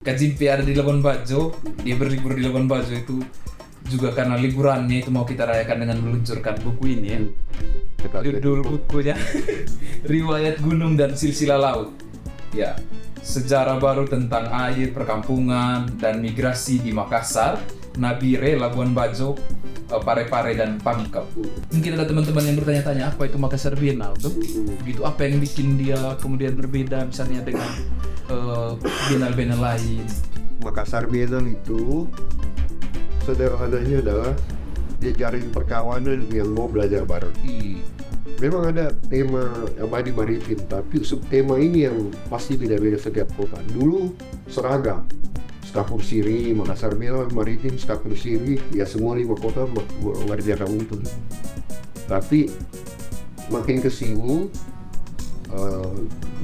KJP ada di Labuan Bajo, dia berlibur di Labuan Bajo itu juga karena liburannya itu mau kita rayakan dengan meluncurkan buku ini ya. Judul bukunya Riwayat Gunung dan Silsilah Laut. Ya, sejarah baru tentang air, perkampungan, dan migrasi di Makassar, Nabire, Labuan Bajo, Parepare, dan Pangkep. Mungkin ada teman-teman yang bertanya-tanya apa itu Makassar Biennale tuh? Begitu apa yang bikin dia kemudian berbeda misalnya dengan biennale-biennale lain? Makassar Biennale itu sederhananya adalah jejaring perkawanan yang mau belajar bareng. Memang ada tema abadi maritim, tapi subtema ini yang pasti beda-beda setiap kota. Dulu seragam, Skapur Siri, Makassar Biennale maritim, Skapur Siri, ya semua 5 kota mengerjakan itu. Tapi makin kesini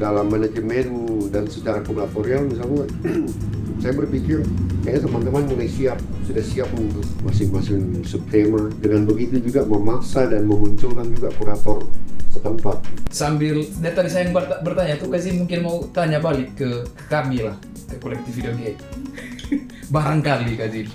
dalam manajemen dan secara kuratorial misalnya, saya berpikir kayaknya teman-teman mulai sudah siap untuk masing-masing subtema. Dengan begitu juga memaksa dan memunculkan juga kurator setempat. Sambil dari tadi saya yang bertanya tuh kasih mungkin mau tanya balik ke kami lah, ke kolektif video game. Barangkali kasih.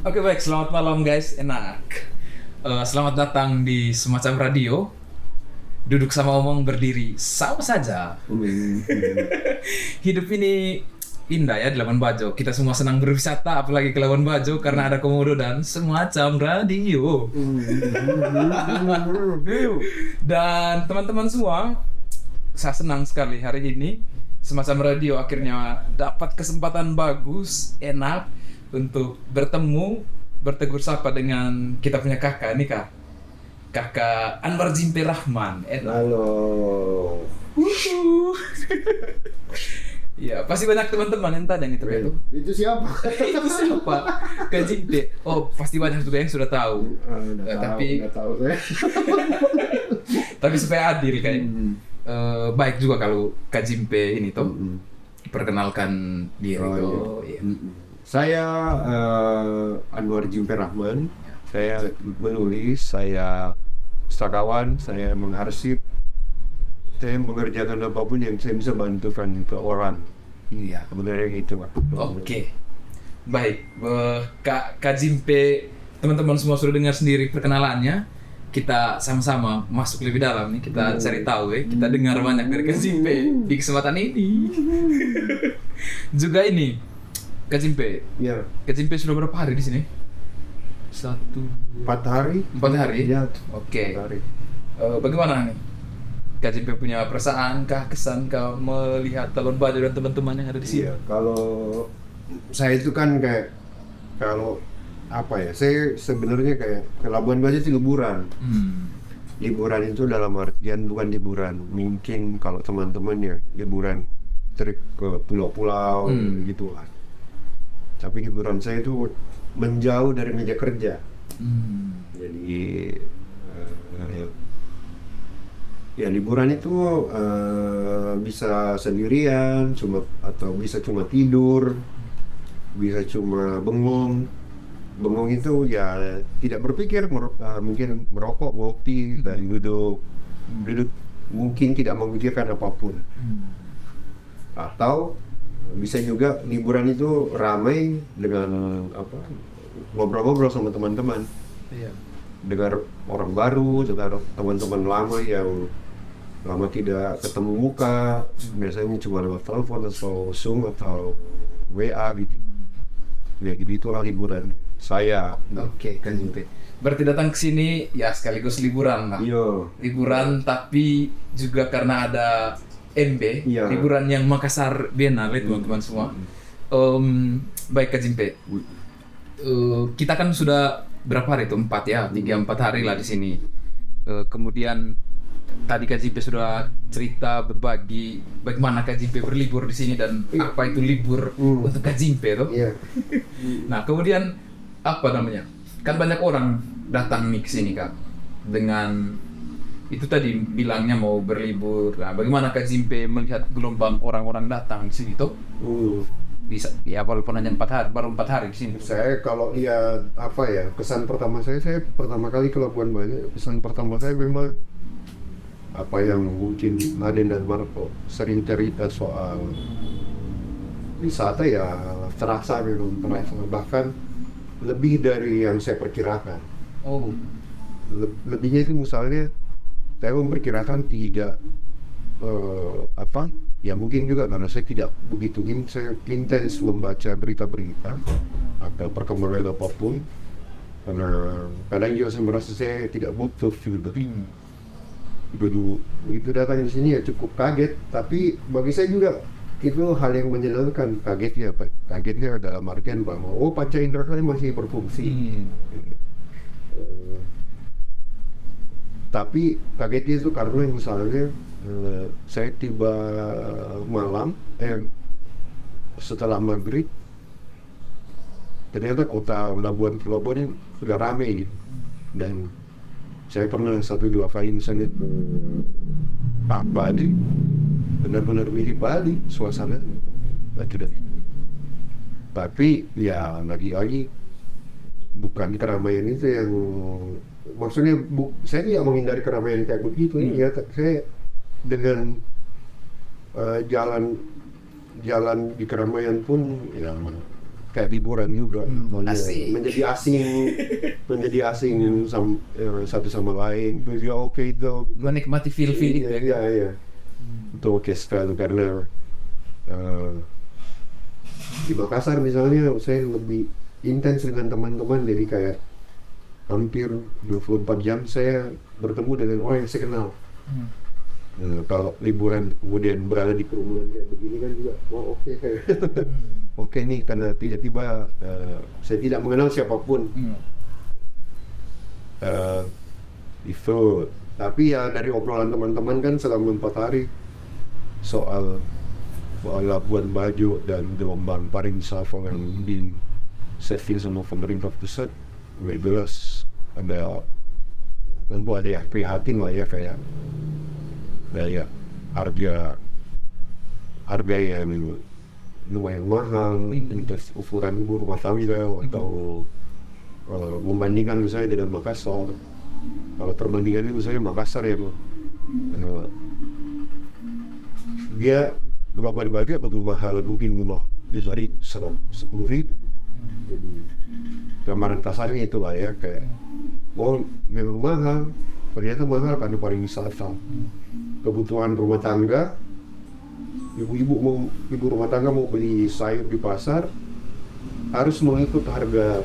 Oke baik, selamat malam guys, enak. Selamat datang di semacam radio. Duduk sama omong berdiri, sama saja. Hidup ini indah ya di Labuan Bajo. Kita semua senang berwisata, apalagi ke Labuan Bajo karena ada komodo dan semacam radio. Dan teman-teman semua, saya senang sekali hari ini semacam radio akhirnya dapat kesempatan bagus, enak untuk bertemu, bertegur sapa dengan kita punya kakak nih kak. Kakak Anwar Jimpe Rahman. Halo. Ya, pasti banyak teman-teman yang tanya itu kayak tuh. Itu siapa? Itu siapa? Kak Jimpe. Oh, pasti banyak juga yang sudah tahu. Tapi tapi supaya adil kayak baik juga kalau Kak Jimpe ini tuh perkenalkan diri tuh. Iya. Saya Anwar Jimpe Rahman. Saya menulis, saya pustakawan, saya mengarsip, saya mengerjakan apapun yang saya bisa bantukan ke orang. Iya. Sebenarnya gitu. Oke. Baik, Kak Jimpe, teman-teman semua sudah dengar sendiri perkenalannya. Kita sama-sama masuk lebih dalam nih, kita cari tahu ya. Kita dengar banyak dari Kak Jimpe di kesempatan ini. Juga ini, Kak Jimpe. Ya. Kak Jimpe sudah berapa hari di sini? 4 hari. 4 hari? Ya. Oke. 4 hari. Bagaimana nih? Kak Jimpe punya perasaan kah, kesan kah melihat Labuan Bajo dan teman-teman yang ada di sini? Iya, kalau saya itu kan kayak kalau apa ya? Saya sebenarnya kayak ke Labuan Bajo itu liburan. Liburan itu dalam artian bukan liburan. Mungkin kalau teman-teman ya liburan trip ke pulau-pulau gitu lah. Tapi liburan saya itu menjauh dari meja kerja. Jadi ya liburan itu bisa sendirian, atau bisa cuma tidur, bisa cuma bengong. Bengong itu ya tidak berpikir, mungkin merokok, ngopi, dan duduk mungkin tidak memikirkan apapun. Atau bisa juga liburan itu ramai dengan ngobrol-ngobrol sama teman-teman. Iya. Dengar orang baru, dengar teman-teman lama yang lama tidak ketemu muka, biasanya cuma lewat telepon atau Zoom atau WA gitu. Ya itulah liburan saya. Oke, Kak Jimpe. Berarti datang ke sini ya sekaligus liburan lah. Iya. Liburan tapi juga karena ada MB, Iya. liburan yang Makassar Biennale teman-teman semua. Baik Kak Jimpe, kita kan sudah berapa hari itu? 4 ya, 3-4 hari lah di sini. Kemudian tadi Kak Jimpe sudah cerita berbagi bagaimana Kak Jimpe berlibur di sini dan apa itu libur untuk Kak Jimpe tuh. Iya. Nah kemudian apa namanya? Kan banyak orang datang nih ke sini Kak dengan itu tadi bilangnya mau berlibur. Nah, bagaimana Kak Jimpe melihat gelombang orang-orang datang di sini tuh? Bisa ya walaupun hanya 4 hari, baru 4 hari di sini. Saya kalau lihat apa ya, kesan pertama saya pertama kali ke Labuan Bajo, kesan pertama saya memang apa yang mungkin Aden dan Marco sering cerita soal wisata ya terasa memang terasa, bahkan lebih dari yang saya perkirakan. Oh. Lebihnya itu misalnya saya memperkirakan tidak apa ya, mungkin juga karena saya tidak begitu intens membaca berita-berita atau perkembangan apapun, karena kadang juga saya merasa saya tidak butuh begitu datang di sini ya cukup kaget, tapi bagi saya juga itu hal yang menyenangkan. Kagetnya dalam artian bahwa panca indera saya masih berfungsi. Tapi kagetnya itu karena misalnya saya tiba malam setelah maghrib, ternyata kota Labuan ini sudah ramai gitu. Dan saya pernah 1-2 kali misalnya Pak Bali, benar-benar mirip Bali suasana. Tapi ya lagi-lagi bukan keramaian itu yang maksudnya saya tidak menghindari keramaian kayak begitu. Ya saya dengan jalan di keramaian pun ya kayak liburan juga, menjadi asing satu sama lain. Ya oke itu Menikmati feel itu ya. Iya. Itu oke sekali karena di Makassar misalnya saya lebih intens dengan teman-teman, jadi kayak hampir 24 jam saya bertemu dengan orang yang saya kenal. Kalau liburan kemudian berada di kerumunan kayak begini kan juga oke. Oke nih, karena tiba-tiba saya tidak mengenal siapapun. Itu tapi ya dari obrolan teman-teman kan selama 4 hari soal Labuan Bajo dan gelombang pariwisata yang di setting sama pemerintah pusat, jelas ada ya prihatin lah ya, kayak harga yang lumayan mahal untuk ukuran rumah tangga atau membandingkan misalnya dengan Makassar. Kalau perbandingan itu misalnya Makassar yang dia Labuan Bajo betul mahal, mungkin dari 10.000. Gambaran kasarnya itulah ya, kayak memang mahal, ternyata mahal karena pariwisata. Kebutuhan rumah tangga, ibu rumah tangga mau beli sayur di pasar harus mengikut harga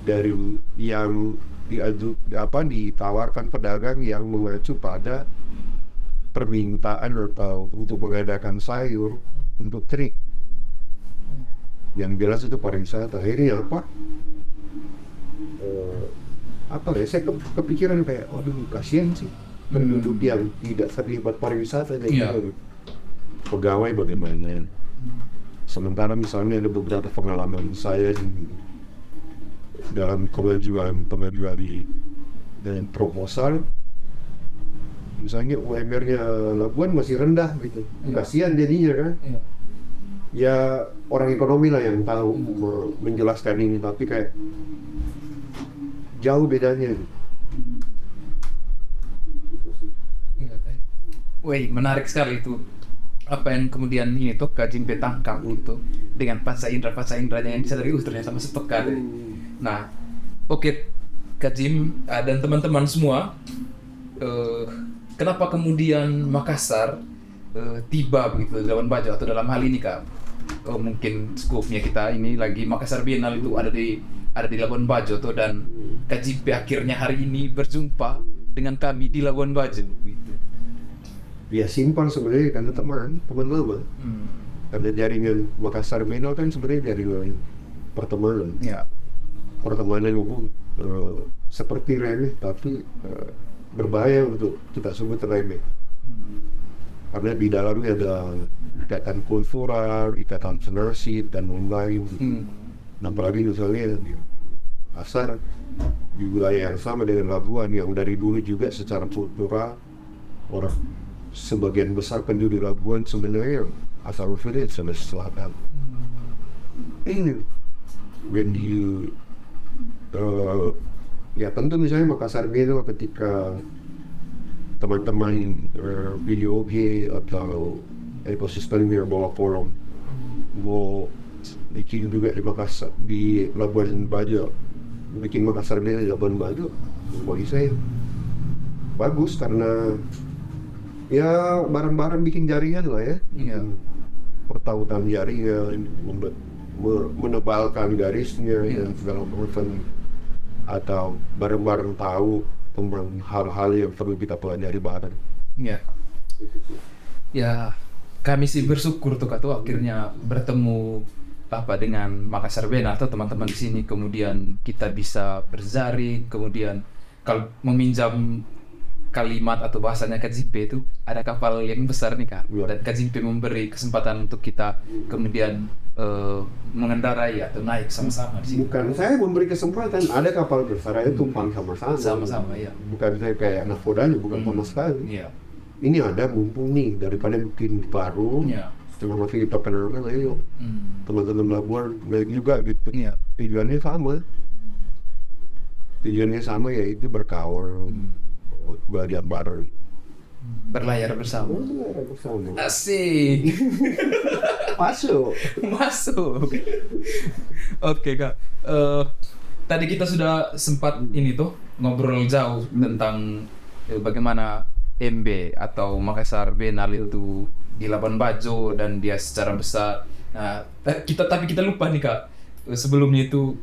dari yang ditawarkan pedagang yang mengacu pada permintaan atau untuk mengadakan sayur untuk trik. Yang jelas itu pariwisata. Akhirnya saya kepikiran kayak, kasihan sih penduduk yang tidak terlibat pariwisata gitu. Pegawai bagaimana? Sementara misalnya ada beberapa pengalaman saya dalam kemajuan dan proposal, misalnya UMR-nya Labuan masih rendah gitu. Kasihan jadinya kan. Ya orang ekonomi lah yang tahu menjelaskan ini, tapi kayak jauh bedanya. Wih, menarik sekali itu. Apa yang kemudian ini tuh Kak Jimpe tangkap itu dengan pasca indranya yang bisa dari ternyata sama sepekan. Nah, oke, Kak Jim dan teman-teman semua, kenapa kemudian Makassar tiba begitu di Labuan Bajo, atau dalam hal ini Kak, mungkin skupnya kita ini lagi Makassar Biennale itu ada di Labuan Bajo tuh, dan Kak Jimpe akhirnya hari ini berjumpa dengan kami di Labuan Bajo gitu. Ya simpel sebenarnya, karena teman lama. Karena jaringan Makassar Biennale kan sebenarnya dari pertemanan. Ya. Pertemanan umum. seperti remeh tapi berbahaya untuk kita sebut remeh. Karena di dalamnya ada ikatan kultural, ikatan generasi dan lain-lain. Nah, apalagi misalnya di pasar di wilayah yang sama dengan Labuan yang dari dulu juga secara kultural orang sebagian besar penduduk Labuan sebenarnya asal usulnya Sulawesi Selatan. Ini when you ya tentu misalnya Makassar itu ketika teman-teman video atau ekosistemnya bawa forum mau bikin juga di Makassar di Labuan Bajo, bikin Makassar di Labuan Bajo, bagi saya bagus karena ya bareng-bareng bikin jaringan lah ya. Iya. Pertautan jaringan, menebalkan garisnya dan segala macam, atau bareng-bareng tahu tentang hal-hal yang perlu kita pelajari bareng. Iya. Ya, kami sih bersyukur tuh Kak tuh akhirnya bertemu dengan Makassar Bena atau teman-teman di sini, kemudian kita bisa berzaring, kemudian kalau meminjam kalimat atau bahasanya Kak Zimpe itu ada kapal yang besar nih Kak, dan Kak Zimpe memberi kesempatan untuk kita kemudian mengendarai atau naik sama-sama di sini. Bukan saya memberi kesempatan, ada kapal besar itu tumpang sama-sama. Sama-sama ya. Bukan saya kayak nakodanya, bukan sama sekali. Iya. Ini ada mumpung nih daripada bikin baru. Iya. Setelah masih kita kenalkan, ayo teman-teman Labuan baik juga gitu. Iya. Tujuannya sama yaitu berkawan, belajar bareng, Berlayar bersama. bersama. Asik. Masuk. Oke Kak. Tadi kita sudah sempat ini tuh ngobrol jauh tentang bagaimana MB atau Makassar Biennale itu di Labuan Bajo dan dia secara besar. Nah, tapi kita lupa nih Kak. Sebelumnya itu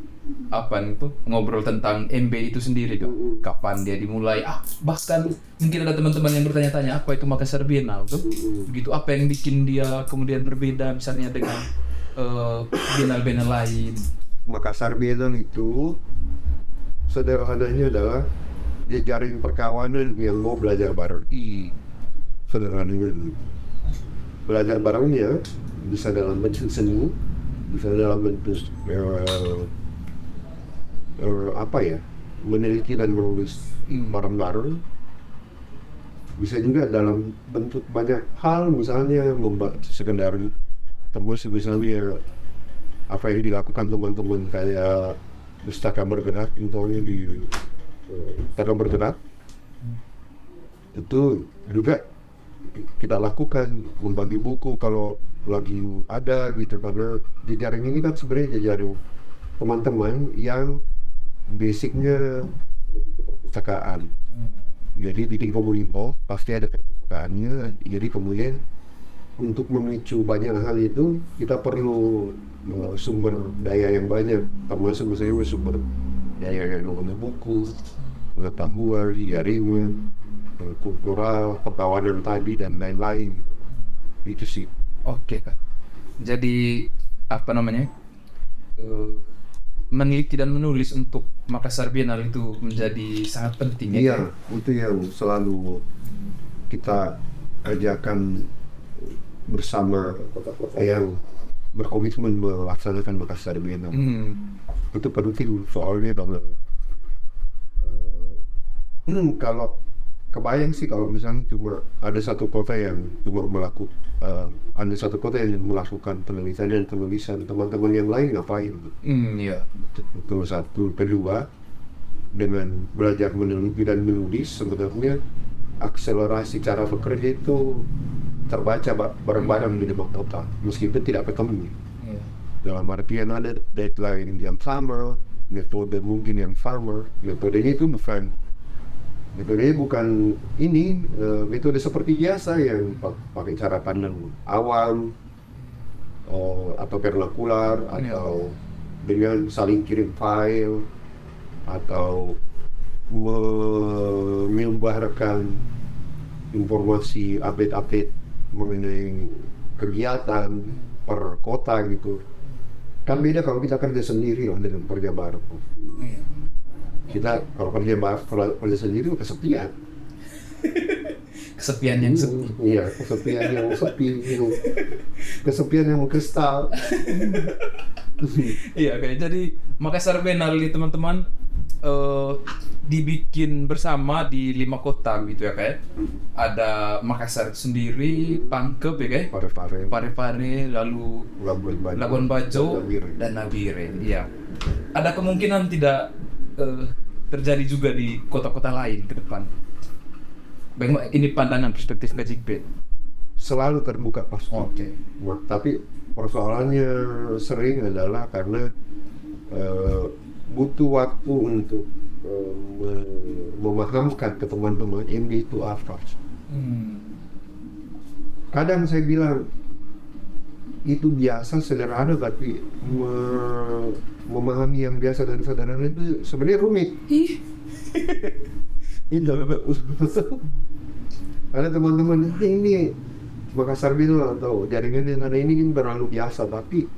ngobrol tentang MB itu sendiri Kak. Kapan dia dimulai? Bahkan mungkin ada teman-teman yang bertanya-tanya apa itu Makassar Biennale tuh. Begitu apa yang bikin dia kemudian berbeda misalnya dengan biennale-biennale lain. Makassar Biennale itu sederhananya adalah jejaring perkawanan yang mau belajar bareng. Sederhananya belajar barengnya bisa dalam bentuk seni, bisa dalam bentuk meneliti dan menulis bareng-bareng, bisa juga dalam bentuk banyak hal, misalnya sekedar tembus misalnya apa yang dilakukan teman-teman kayak Pustaka Bergerak, intonya di Pustaka Bergerak itu juga kita lakukan, membagi buku kalau lagi ada gitu, karena jejaring ini kan sebenarnya jejaring teman-teman yang basicnya perpustakaan. Jadi di komunitas pasti ada perpustakaannya, jadi kemudian untuk memicu banyak hal itu kita perlu sumber daya yang banyak, termasuk misalnya sumber daya yang buku, pengetahuan, jaringan, kultural, perkawanan tadi dan lain-lain. Itu sih. Oke Kak. Jadi meneliti dan menulis untuk Makassar Biennale itu menjadi sangat penting ya. Iya, itu yang selalu kita kerjakan bersama yang berkomitmen melaksanakan Makassar Biennale. Itu penting soalnya kalau kebayang sih kalau misalnya cuma ada satu kota yang melakukan penelitian dan penulisan, teman-teman yang lain ngapain? Iya. Itu satu. Kedua, dengan belajar meneliti dan menulis sebenarnya akselerasi cara bekerja itu terbaca bareng-bareng di depan kota, meskipun tidak ketemu. Iya. Dalam artian ada deadline yang sama, metode mungkin yang sama, metodenya bukan ini metode seperti biasa yang pakai cara pandang awam atau vernakular atau dengan saling kirim file atau menyebarkan informasi update mengenai kegiatan per kota gitu. Kan beda kalau kita kerja sendiri lah dengan kerja bareng. Iya. Kita kalau kerja sendiri kesepian. Kesepian yang sepi. Iya, kesepian yang sepi gitu. Kesepian yang kestal. Iya, kayak jadi Makassar Biennale teman-teman dibikin bersama di 5 kota gitu ya kayak. Ada Makassar sendiri, Pangkep ya kayak. Parepare, lalu Labuan Bajo dan Nabire. Iya. Ada kemungkinan tidak terjadi juga di kota-kota lain ke depan. Bagaimana ini pandangan perspektif KJP? Selalu terbuka pasti. Oke. Nah, tapi persoalannya sering adalah karena butuh waktu untuk memahamkan ke teman-teman MD itu apa. Kadang saya bilang itu biasa sederhana, tapi memahami yang biasa dan sederhana itu sebenarnya rumit. Itu ada teman-teman ini Makassar Biennale atau jaringan yang ada ini kan terlalu biasa, tapi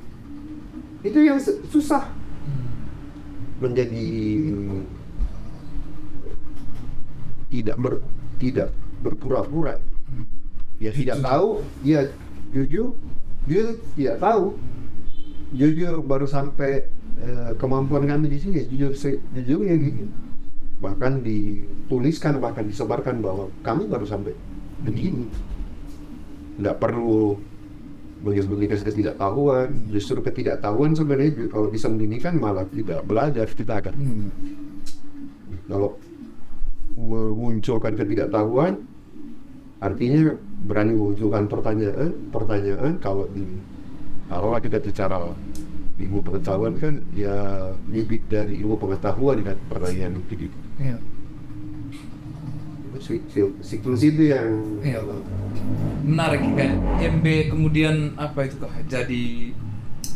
itu yang susah menjadi tidak berpura-pura. Ya tidak tahu, ya jujur tidak tahu, jujur baru sampai kemampuan kami di sini, jujur ya gitu. Bahkan dituliskan, bahkan disebarkan bahwa kami baru sampai begini. Tidak perlu mengistilahkan ketidaktahuan. Justru ketidaktahuan sebenarnya kalau bisa mendinikan malah tidak belajar kita akan. Kalau memunculkan ketidaktahuan, artinya berani memunculkan pertanyaan. Kalau kita bicara ilmu pengetahuan kan ya bibit dari ilmu pengetahuan kan pertanyaan itu. Iya. Siklus itu yang menarik kan. MB kemudian apa itu kah? Jadi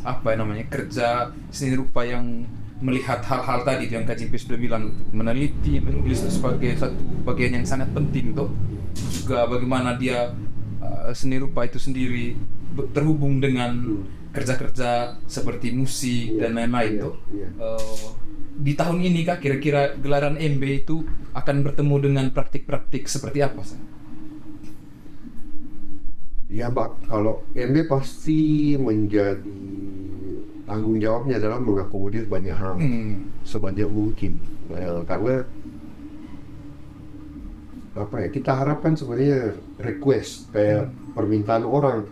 apa namanya kerja seni rupa yang melihat hal-hal tadi yang KJP sudah bilang, meneliti, menulis sebagai satu bagian yang sangat penting tuh. Juga bagaimana dia seni rupa itu sendiri terhubung dengan kerja-kerja seperti musik dan lain-lain tuh. Di tahun ini kah kira-kira gelaran MB itu akan bertemu dengan praktik-praktik seperti apa sih? Ya kalau MB pasti menjadi tanggung jawabnya adalah mengakomodir banyak hal sebanyak mungkin. Karena kita harapkan sebenarnya request kayak permintaan orang,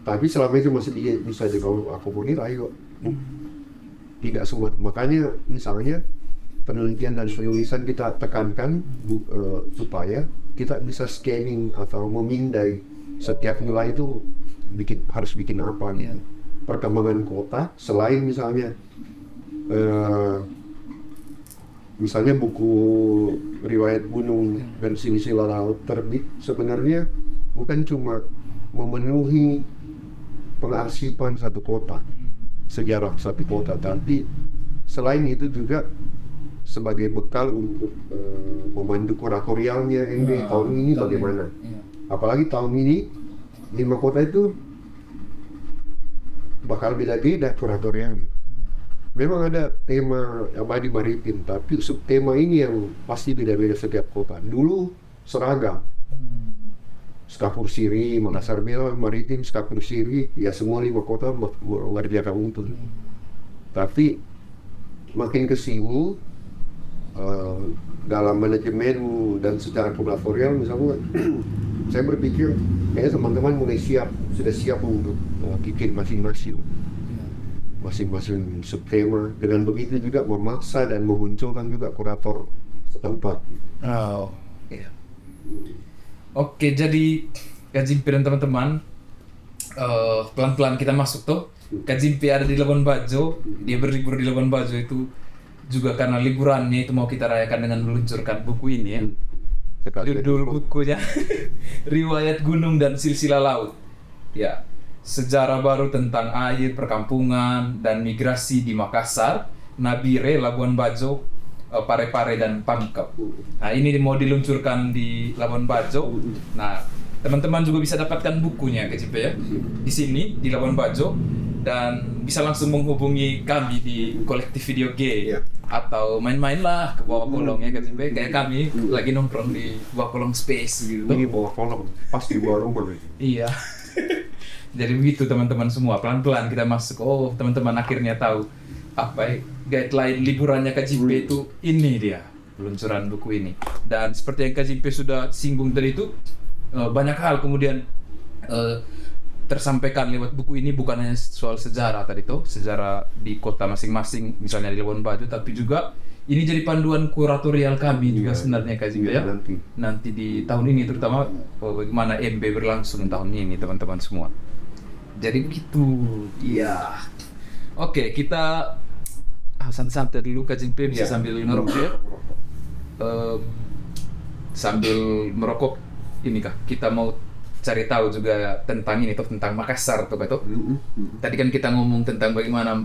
tapi selama itu masih bisa diakomodir, ayo. Tidak semua, makanya misalnya penelitian dan penulisan kita tekankan supaya kita bisa scanning atau memindai setiap nilai itu harus bikin apa gitu. Perkembangan kota selain misalnya buku riwayat gunung dan silsilah laut terbit sebenarnya bukan cuma memenuhi pengarsipan satu kota, sejarah satu kota, tapi selain itu juga sebagai bekal untuk memandu kuratorialnya ini tahun ini bagaimana. Apalagi tahun ini 5 kota itu bakal beda-beda kuratorialnya. Memang ada tema abadi maritim, tapi subtema ini yang pasti beda-beda setiap kota. Dulu seragam, Skapur Siri, Makassar Biennale maritim, Skapur Siri, ya semua 5 kota mengerjakan untuk. Tapi makin ke sini dalam manajemen dan secara kuratorial misalnya, saya berpikir kayaknya teman-teman sudah siap untuk bikin masing-masing subtema. Dengan begitu juga memaksa dan memunculkan juga kurator setempat. Oke, jadi KJP dan teman-teman pelan-pelan kita masuk tuh. KJP ada di Labuan Bajo, dia berlibur di Labuan Bajo itu juga karena liburannya itu mau kita rayakan dengan meluncurkan buku ini ya. Judul bukunya Riwayat Gunung dan Silsilah Laut. Ya, sejarah baru tentang air, perkampungan dan migrasi di Makassar, Nabire, Labuan Bajo, Parepare dan Pangkep. Nah, ini mau diluncurkan di Labuan Bajo. Nah, teman-teman juga bisa dapatkan bukunya KJP ya. Di sini di Labuan Bajo dan bisa langsung menghubungi kami di kolektif video game Iya. atau main-main lah ke bawah kolong ya kan Jimbe. Kayak kami lagi nongkrong di bawah kolong space gitu. Ini bawah kolong, pas di bawah rumah. Iya. Jadi begitu teman-teman semua, pelan-pelan kita masuk. Oh, teman-teman akhirnya tahu apa ya, guideline liburannya KJP itu ini dia, peluncuran buku ini. Dan seperti yang KJP sudah singgung tadi itu, banyak hal kemudian tersampaikan lewat buku ini, bukan hanya soal sejarah tadi tuh, sejarah di kota masing-masing, misalnya di Labuan Bajo, tapi juga ini jadi panduan kuratorial kami juga sebenarnya KJP ya. Nanti di tahun ini terutama bagaimana MB berlangsung tahun ini teman-teman semua. Jadi begitu. Iya. Oke, kita santai-santai dulu KJP bisa sambil ngerokok ya. Sambil merokok ini kah kita mau cari tahu juga tentang ini tuh, tentang Makassar tuh betul. Tadi kan kita ngomong tentang bagaimana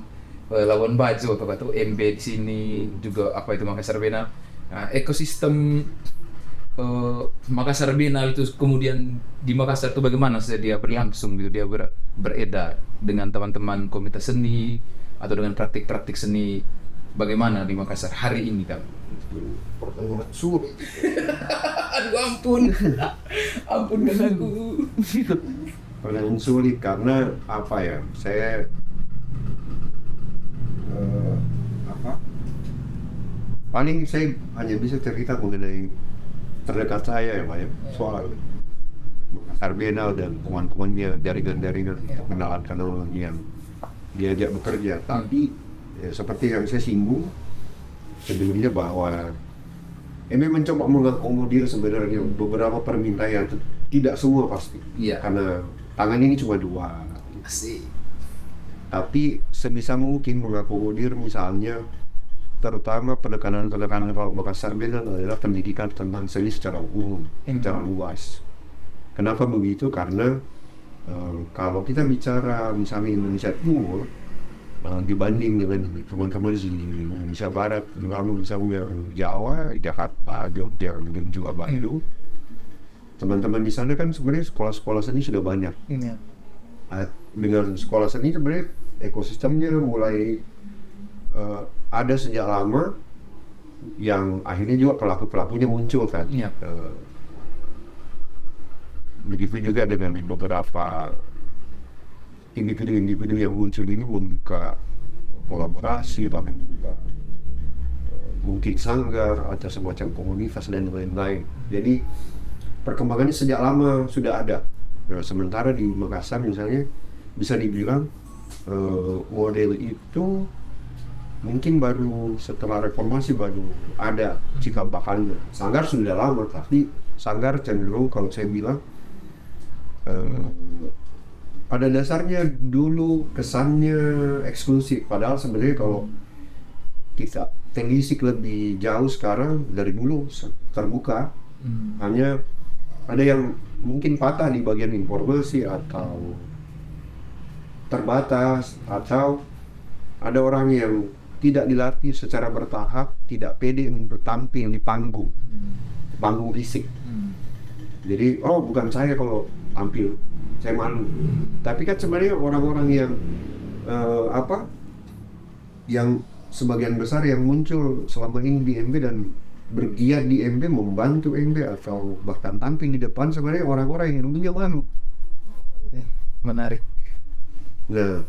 Labuan Bajo tuh betul, MB di sini juga apa itu Makassar Biennale. Nah, ekosistem Makassar Biennale itu kemudian di Makassar itu bagaimana sih dia berlangsung gitu, dia beredar dengan teman-teman komunitas seni atau dengan praktik-praktik seni bagaimana di Makassar hari ini kan? Pertanyaan sulit. Aduh ampun kan aku. Pertanyaan sulit karena apa ya? Saya paling saya hanya bisa cerita mengenai terdekat saya ya Pak ya, soal Makassar Biennale dan teman-temannya, jaringan-jaringan mengenalkan orang yang diajak bekerja. Tapi ya, seperti yang saya singgung sebelumnya bahwa ini mencoba mengakomodir sebenarnya beberapa permintaan, tidak semua pasti. Iya. Karena tangan ini cuma dua. Asik. Tapi sebisa mungkin mengakomodir misalnya terutama penekanan kalau Makassar Biennale adalah pendidikan tentang seni secara umum, secara luas. Kenapa begitu? Karena kalau kita bicara misalnya Indonesia Timur dibanding dengan teman-teman di Indonesia Barat, lalu misalnya Jawa, Jakarta, Jogja, dan juga Bandung, teman-teman di sana kan sebenarnya sekolah-sekolah seni sudah banyak. Iya. Dengan sekolah seni sebenarnya ekosistemnya mulai ada sejak lama, yang akhirnya juga pelaku-pelakunya muncul kan. Iya. Begitu juga dengan beberapa individu-individu yang muncul ini membuka kolaborasi, bahkan mungkin sanggar atau semacam komunitas dan lain-lain. Jadi perkembangannya sejak lama sudah ada. Sementara di Makassar misalnya bisa dibilang model itu mungkin baru setelah reformasi baru ada cikal bakalnya. Sanggar sudah lama, tapi sanggar cenderung kalau saya bilang pada dasarnya dulu kesannya eksklusif, padahal sebenarnya kalau kita telisik lebih jauh sekarang dari dulu terbuka. Hanya ada yang mungkin patah di bagian informasi atau terbatas, atau ada orang yang tidak dilatih secara bertahap, tidak pede untuk tampil di panggung fisik. Jadi bukan saya kalau tampil, saya malu. Tapi kan sebenarnya orang-orang yang yang sebagian besar yang muncul selama ini di MB dan bergiat di MB, membantu MB atau bahkan tampil di depan, sebenarnya orang-orang yang dulunya malu. Menarik. Nah,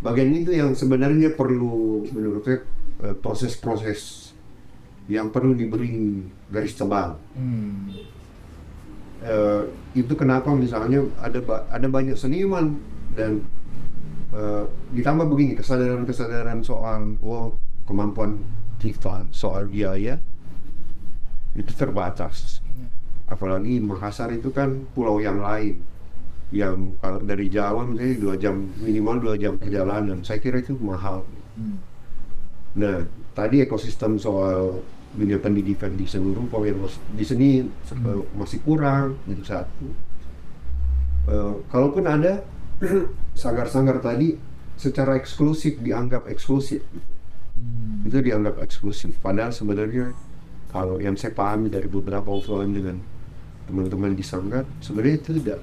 bagian itu yang sebenarnya perlu, menurut saya, proses-proses yang perlu diberi garis tebal. Itu kenapa misalnya ada banyak seniman dan ditambah begini, kesadaran soal kemampuan kita soal biaya itu terbatas. Apalagi Makassar itu kan pulau yang lain, yang kalau dari Jawa misalnya minimal 2 jam perjalanan, saya kira itu mahal. Nah, tadi ekosistem soal dunia pendidikan di seluruh di sini masih kurang, itu satu. Kalaupun ada sanggar-sanggar tadi secara eksklusif dianggap eksklusif, itu dianggap eksklusif. Padahal sebenarnya kalau yang saya pahami dari beberapa obrolan dengan teman-teman di sanggar, sebenarnya itu tidak,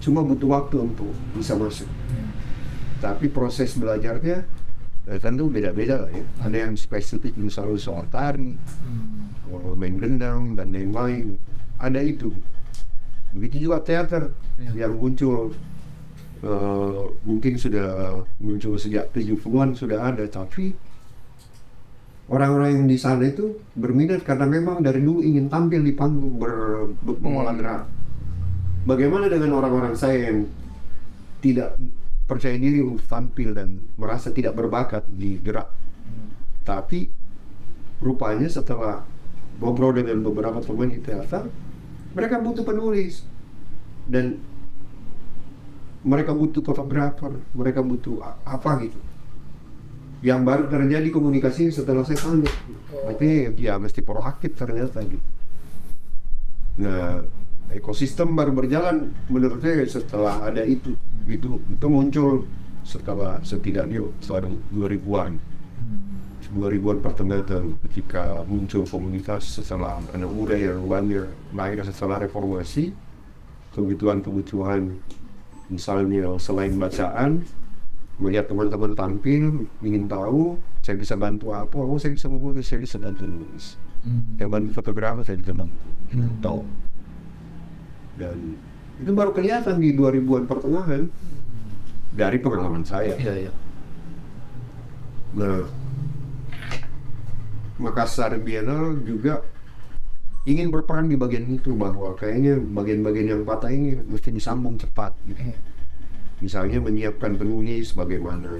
cuma butuh waktu untuk bisa masuk. Tapi proses belajarnya tentu beda-beda lah ya. Ada yang spesifik misalnya soal tari, main gendang dan lain-lain. Ada itu. Begitu juga teater yang muncul, mungkin sudah muncul sejak 70-an sudah ada, tapi orang-orang yang di sana itu berminat karena memang dari dulu ingin tampil di panggung berolahraga. Bagaimana dengan orang-orang saya yang tidak percaya diri untuk tampil dan merasa tidak berbakat di gerak? Tapi rupanya setelah ngobrol dengan beberapa teman di teater, mereka butuh penulis dan mereka butuh fotografer, mereka butuh apa gitu. Yang baru terjadi komunikasi setelah saya tanya. Berarti ya mesti proaktif ternyata gitu. Nah, ekosistem baru berjalan menurut saya setelah ada itu muncul setelah setidaknya setelah 2000-an 2000-an pertengahan ketika muncul komunitas setelah anak muda yang lahir setelah reformasi, kebutuhan misalnya selain bacaan, melihat teman-teman tampil, ingin tahu saya bisa bantu apa, saya bisa membuat, saya bisa bantu nulis, saya bantu fotografer, saya bisa bantu tahu. Dan itu baru kelihatan di 2000-an pertengahan dari pengalaman saya. Nah, Makassar Biennale juga ingin berperan di bagian itu, bahwa kayaknya bagian-bagian yang patah ini mesti disambung cepat gitu. Misalnya menyiapkan penulis bagaimana.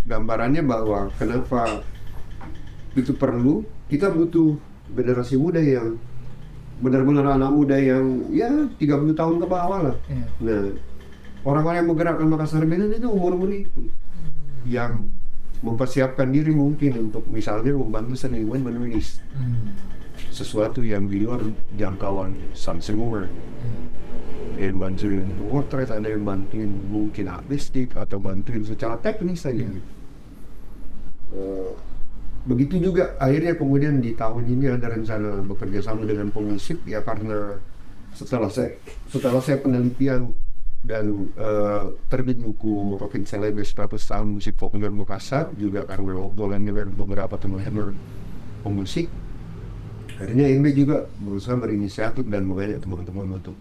Gambarannya bahwa kenapa itu perlu, kita butuh generasi muda yang benar-benar anak muda yang ya 30 tahun ke bawah lah. Nah, orang-orang yang menggerakkan Makassar Biennale itu umur-umur itu yang mempersiapkan diri mungkin untuk misalnya membantu seniman menulis sesuatu yang di luar jangkauan sang seniman. Yang bantuin portrait, ada yang bantuin mungkin artistik atau bantuin secara teknis saja. Begitu juga akhirnya kemudian di tahun ini ada rencana bekerja sama dengan pemusik ya, karena setelah saya penelitian dan terbit buku Rockin Celebes 100 tahun musik populer Makassar, juga karena obrolan dengan beberapa teman-teman pemusik, akhirnya INB juga berusaha berinisiatif dan mengajak teman-teman untuk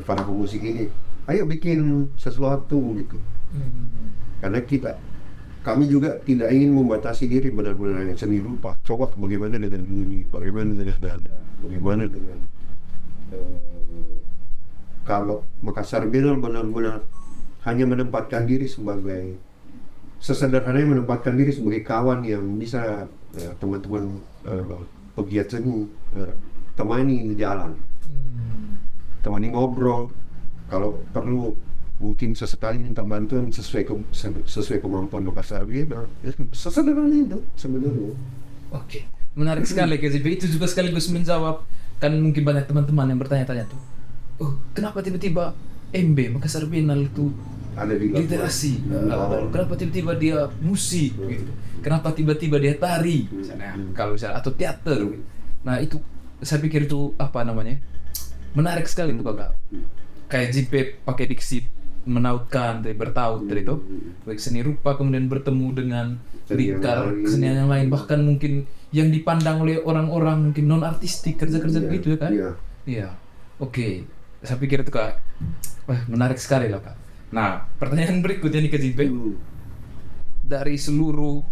para pemusik ini, ayo bikin sesuatu gitu. Karena kami juga tidak ingin membatasi diri benar-benar yang seni rupa. Coba bagaimana dengan diri, bagaimana dengan dada, bagaimana dengan kalau Makassar Biennale benar-benar hanya menempatkan diri sebagai sesederhananya menempatkan diri sebagai kawan yang bisa teman-teman pegiat seni temani di jalan, temani ngobrol, kalau perlu mungkin sesekali minta bantuan sesuai kemampuan Makassar Biennale. Sesederhana itu sebenarnya. Oke, menarik sekali KZP. Itu juga sekaligus menjawab, kan mungkin banyak teman-teman yang bertanya-tanya tuh, kenapa tiba-tiba MB Makassar Biennale itu ada di literasi, kenapa tiba-tiba dia musik gitu, kenapa tiba-tiba dia tari misalnya, kalau misalnya atau teater. Nah itu saya pikir itu apa namanya, menarik sekali tuh kakak. Kayak JP pakai diksi menautkan, bertaut itu baik seni rupa kemudian bertemu dengan lingkar kesenian yang lain, bahkan mungkin yang dipandang oleh orang-orang mungkin non artistik, kerja-kerja begitu ya kan. Iya. Oke. Saya pikir itu kak, menarik sekali lah kak. Nah pertanyaan berikutnya nih ke JP, dari seluruh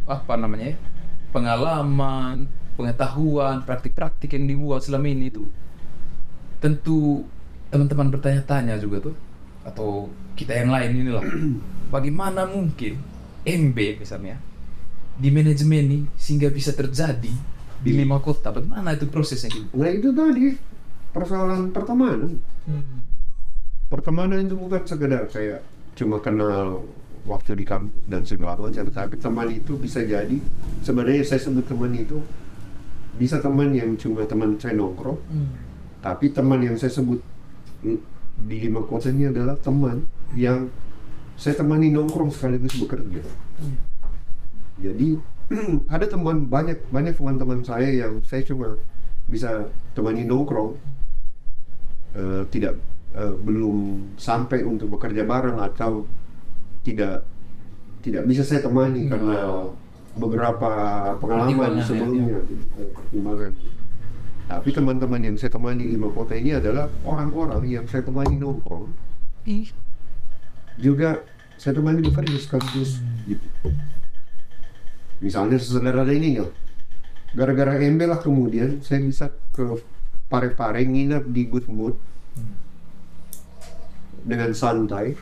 pengalaman, pengetahuan, praktik-praktik yang dibuat selama ini itu, tentu teman-teman bertanya-tanya juga tuh, atau kita yang lain inilah, bagaimana mungkin MB misalnya di manajemen ini sehingga bisa terjadi di 5 kota, bagaimana itu prosesnya gitu? Nah itu tadi persoalan pertemanan. Pertemanan itu bukan sekedar kayak cuma kenal waktu di kampus dan segala macam, tapi teman itu bisa jadi, sebenarnya saya sebut teman itu bisa teman yang cuma teman saya nongkrong, tapi teman yang saya sebut di 5 kota ini adalah teman yang saya temani nongkrong sekaligus bekerja. Jadi ada banyak teman-teman saya yang saya cuma bisa temani nongkrong, tidak belum sampai untuk bekerja bareng atau tidak bisa saya temani karena beberapa pengalaman Pertimbangan, sebelumnya pertimbangan. Tapi teman-teman yang saya temani di Lima Kota ini adalah orang-orang yang saya temani nongkrong, juga saya temani bekerja sekaligus gitu. Misalnya sesederhana ini ya, gara-gara MB lah kemudian saya bisa ke Parepare nginap di Good Mood dengan santai,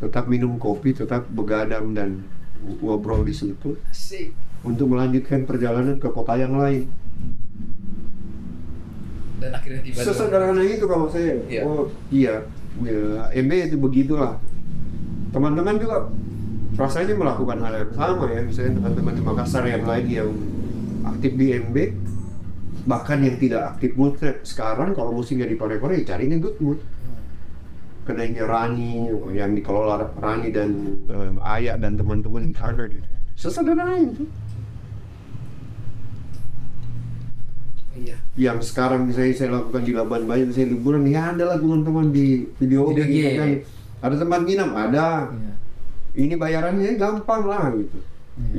tetap minum kopi, tetap begadang dan ngobrol di situ Asik. untuk melanjutkan perjalanan ke kota yang lain. Dan akhirnya tiba Sesederhana itu kalau saya. Iya. Oh iya, ya, MB itu begitulah. Teman-teman juga rasanya melakukan hal yang sama ya, misalnya teman-teman di Makassar yang lain yang aktif di MB, bahkan yang tidak aktif mood sekarang kalau musiknya di Parepare ya carinya Good Mood. Kedainya Rani yang dikelola Rani dan Ayah dan teman-teman yang ada gitu. Sesederhana itu. Iya. Yang sekarang misalnya saya lakukan di Labuan Bajo, saya liburan ya adalah teman-teman di video Video gitu game. kan. Ada tempat nginap, ada. Iya. Ini bayarannya gampang lah gitu.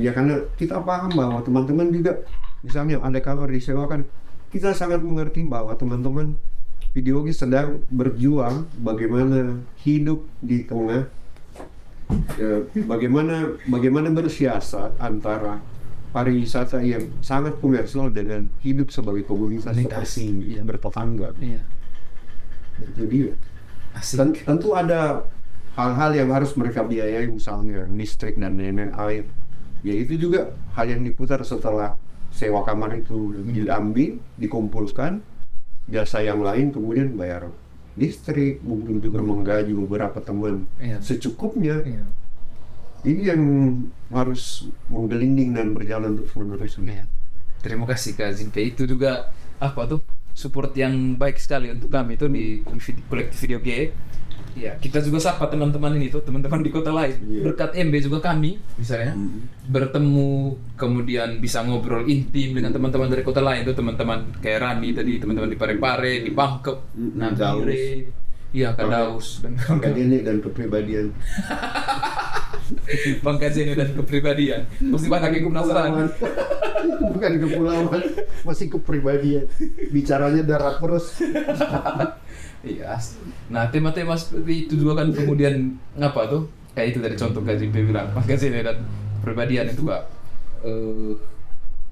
Ya karena kita paham bahwa teman-teman juga misalnya ada kamar disewakan, kita sangat mengerti bahwa teman-teman video game sedang berjuang bagaimana hidup di tengah bagaimana bersiasat antara pariwisata yang sangat komersial dengan hidup sebagai komunitas seperti bertetangga. Iya. Jadi Asik. tentu ada hal-hal yang harus mereka biayai, misalnya listrik dan lain-lain, air. Ya itu juga hal yang diputar setelah sewa kamar itu diambil, dikumpulkan, jasa yang lain kemudian bayar listrik, mungkin juga menggaji beberapa teman Iya. secukupnya. Iya. Ini yang harus menggelinding dan berjalan terus menerus. Iya. Terima kasih Kak Zinpe, itu juga apa tuh support yang baik sekali untuk kami itu di kolektif video G. Ya, kita juga sapa teman-teman ini tuh, teman-teman di kota lain. Iya. Berkat MB juga kami misalnya bertemu, kemudian bisa ngobrol intim dengan teman-teman dari kota lain tuh, teman-teman kayak Rani tadi, teman-teman di Parepare, di Bangkep, Nagire, iya Kadaus dan Akademik dan kepribadian. Bangka Zeno dan kepribadian. Mesti banyak yang penasaran. Bukan kepulauan, masih kepribadian. Bicaranya darat terus. Iya. Nah, tema-tema seperti itu juga kan kemudian ngapa tuh? Kayak itu dari contoh Kak Zinpe bilang, Bangka Zeno dan kepribadian itu Kak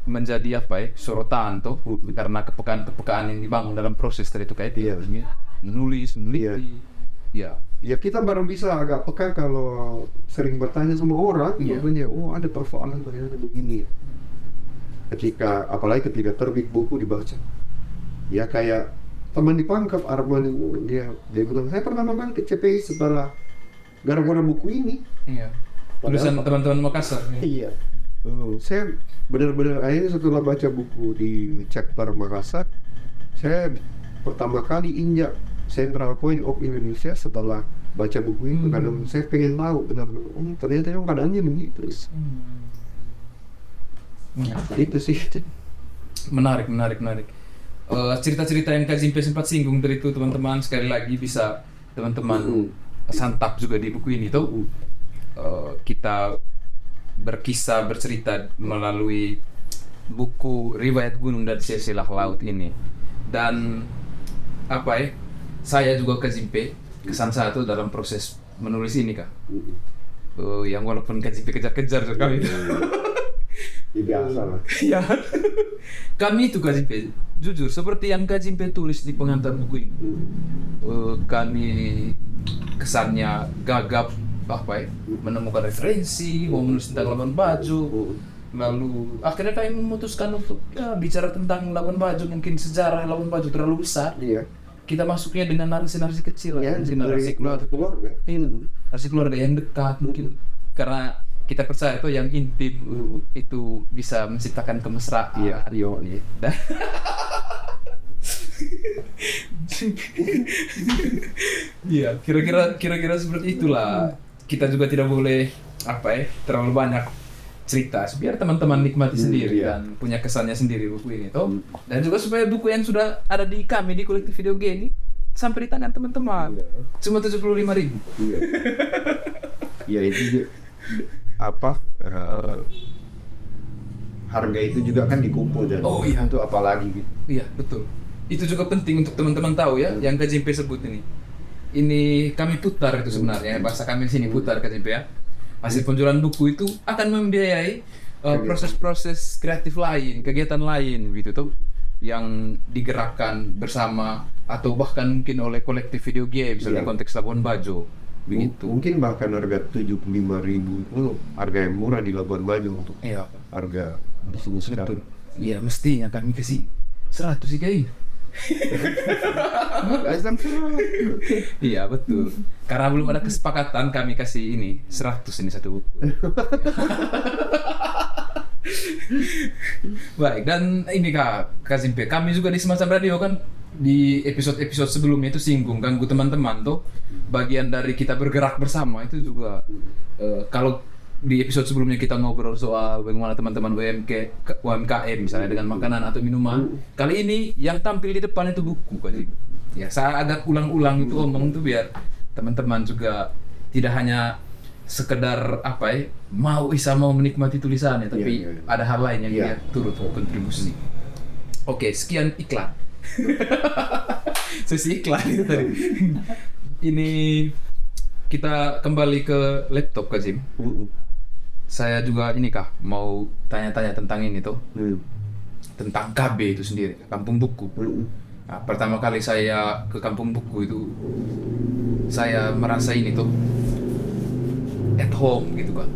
menjadi apa ya? Sorotan tuh karena kepekaan yang dibangun dalam proses tadi itu kayak Iya. menulis, meneliti. Iya. Ya kita baru bisa agak peka kalau sering bertanya sama orang, Iya. contohnya, oh ada persoalan ternyata begini. Apalagi ketika terbit buku dibaca, ya kayak teman di Pangkep Arman, dia bilang saya pertama kali ke CPI setelah gara-gara buku ini. Iya. Tulisan teman-teman Makassar. Iya. Saya benar-benar akhirnya setelah baca buku di chapter Makassar, saya pertama kali injak Central Point of Indonesia setelah baca buku itu, karena saya pengen tahu benar-benar ternyata yang keadaannya begitu. Itu sih. Menarik. Cerita-cerita yang Kak Zinpe sempat singgung dari itu teman-teman, sekali lagi bisa teman-teman santap juga di buku ini tuh. Kita berkisah, bercerita melalui buku Riwayat Gunung dan Silsilah Laut ini. Dan apa ya, saya juga Kak Zinpe kesan satu dalam proses menulis ini Kak. Yang walaupun Kak Zinpe kejar-kejar kami. Biasa lah. Ya, kami itu Kak Zinpe, jujur seperti yang Kak Zinpe tulis di pengantar buku ini, kami kesannya gagap apa ya, menemukan referensi, mau menulis tentang Labuan Bajo, lalu akhirnya kami memutuskan untuk bicara tentang Labuan Bajo, mungkin sejarah Labuan Bajo terlalu besar. Iya. Kita masuknya dengan narasi-narasi kecil, Ya, narasi keluarga. narasi keluarga yang dekat mungkin, karena kita percaya itu yang intim itu bisa menciptakan kemesraan. Iya, Dan iya, kira-kira seperti itulah. Kita juga tidak boleh apa ya, terlalu banyak cerita, biar teman-teman nikmati sendiri iya. dan punya kesannya sendiri buku ini toh. Dan juga supaya buku yang sudah ada di kami di kolektif video game ini sampai di tangan teman-teman. Iya. Cuma 75.000. Iya. Ya itu juga, apa harga itu juga kan dikumpul dan Oh, iya. itu apalagi gitu. Iya, betul. Itu juga penting untuk teman-teman tahu ya, yang KJP sebut ini. Ini kami putar itu sebenarnya, bahasa kami di sini putar KJP ya. Hasil penjualan buku itu akan membiayai proses-proses kreatif lain, kegiatan lain gitu tuh, yang digerakkan bersama atau bahkan mungkin oleh kolektif video game, misalnya Iya. konteks Labuan Bajo, begitu. Mungkin bahkan harga 75.000 itu harga yang murah di Labuan Bajo untuk Iya, harga di sini betul. sekarang. Iya, mestinya kami kasih 100 sih kayak. Iya, betul. Karena belum ada kesepakatan, kami kasih ini 100 ini satu buku. Baik, dan ini Kak Zimpe, kami juga di Semacam Radio kan di episode-episode sebelumnya itu singgung ganggu teman-teman tuh, bagian dari kita bergerak bersama itu juga kalau di episode sebelumnya kita ngobrol soal bagaimana teman-teman UMKM misalnya dengan makanan atau minuman. Kali ini yang tampil di depan itu buku Kak Zimpe. Ya, saya agak ulang-ulang itu omong tuh biar teman-teman juga tidak hanya sekedar mau menikmati tulisannya, tapi Iya. ada hal lain yang Iya. dia turut kontribusi. Oke, sekian iklan. Sesi iklan itu tadi. Ini kita kembali ke laptop Kak Zim. Saya juga ini mau tanya-tanya tentang ini tuh, tentang KB itu sendiri, Kampung Buku. Nah, pertama kali saya ke Kampung Buku itu, saya merasa ini tuh at home gitu kan,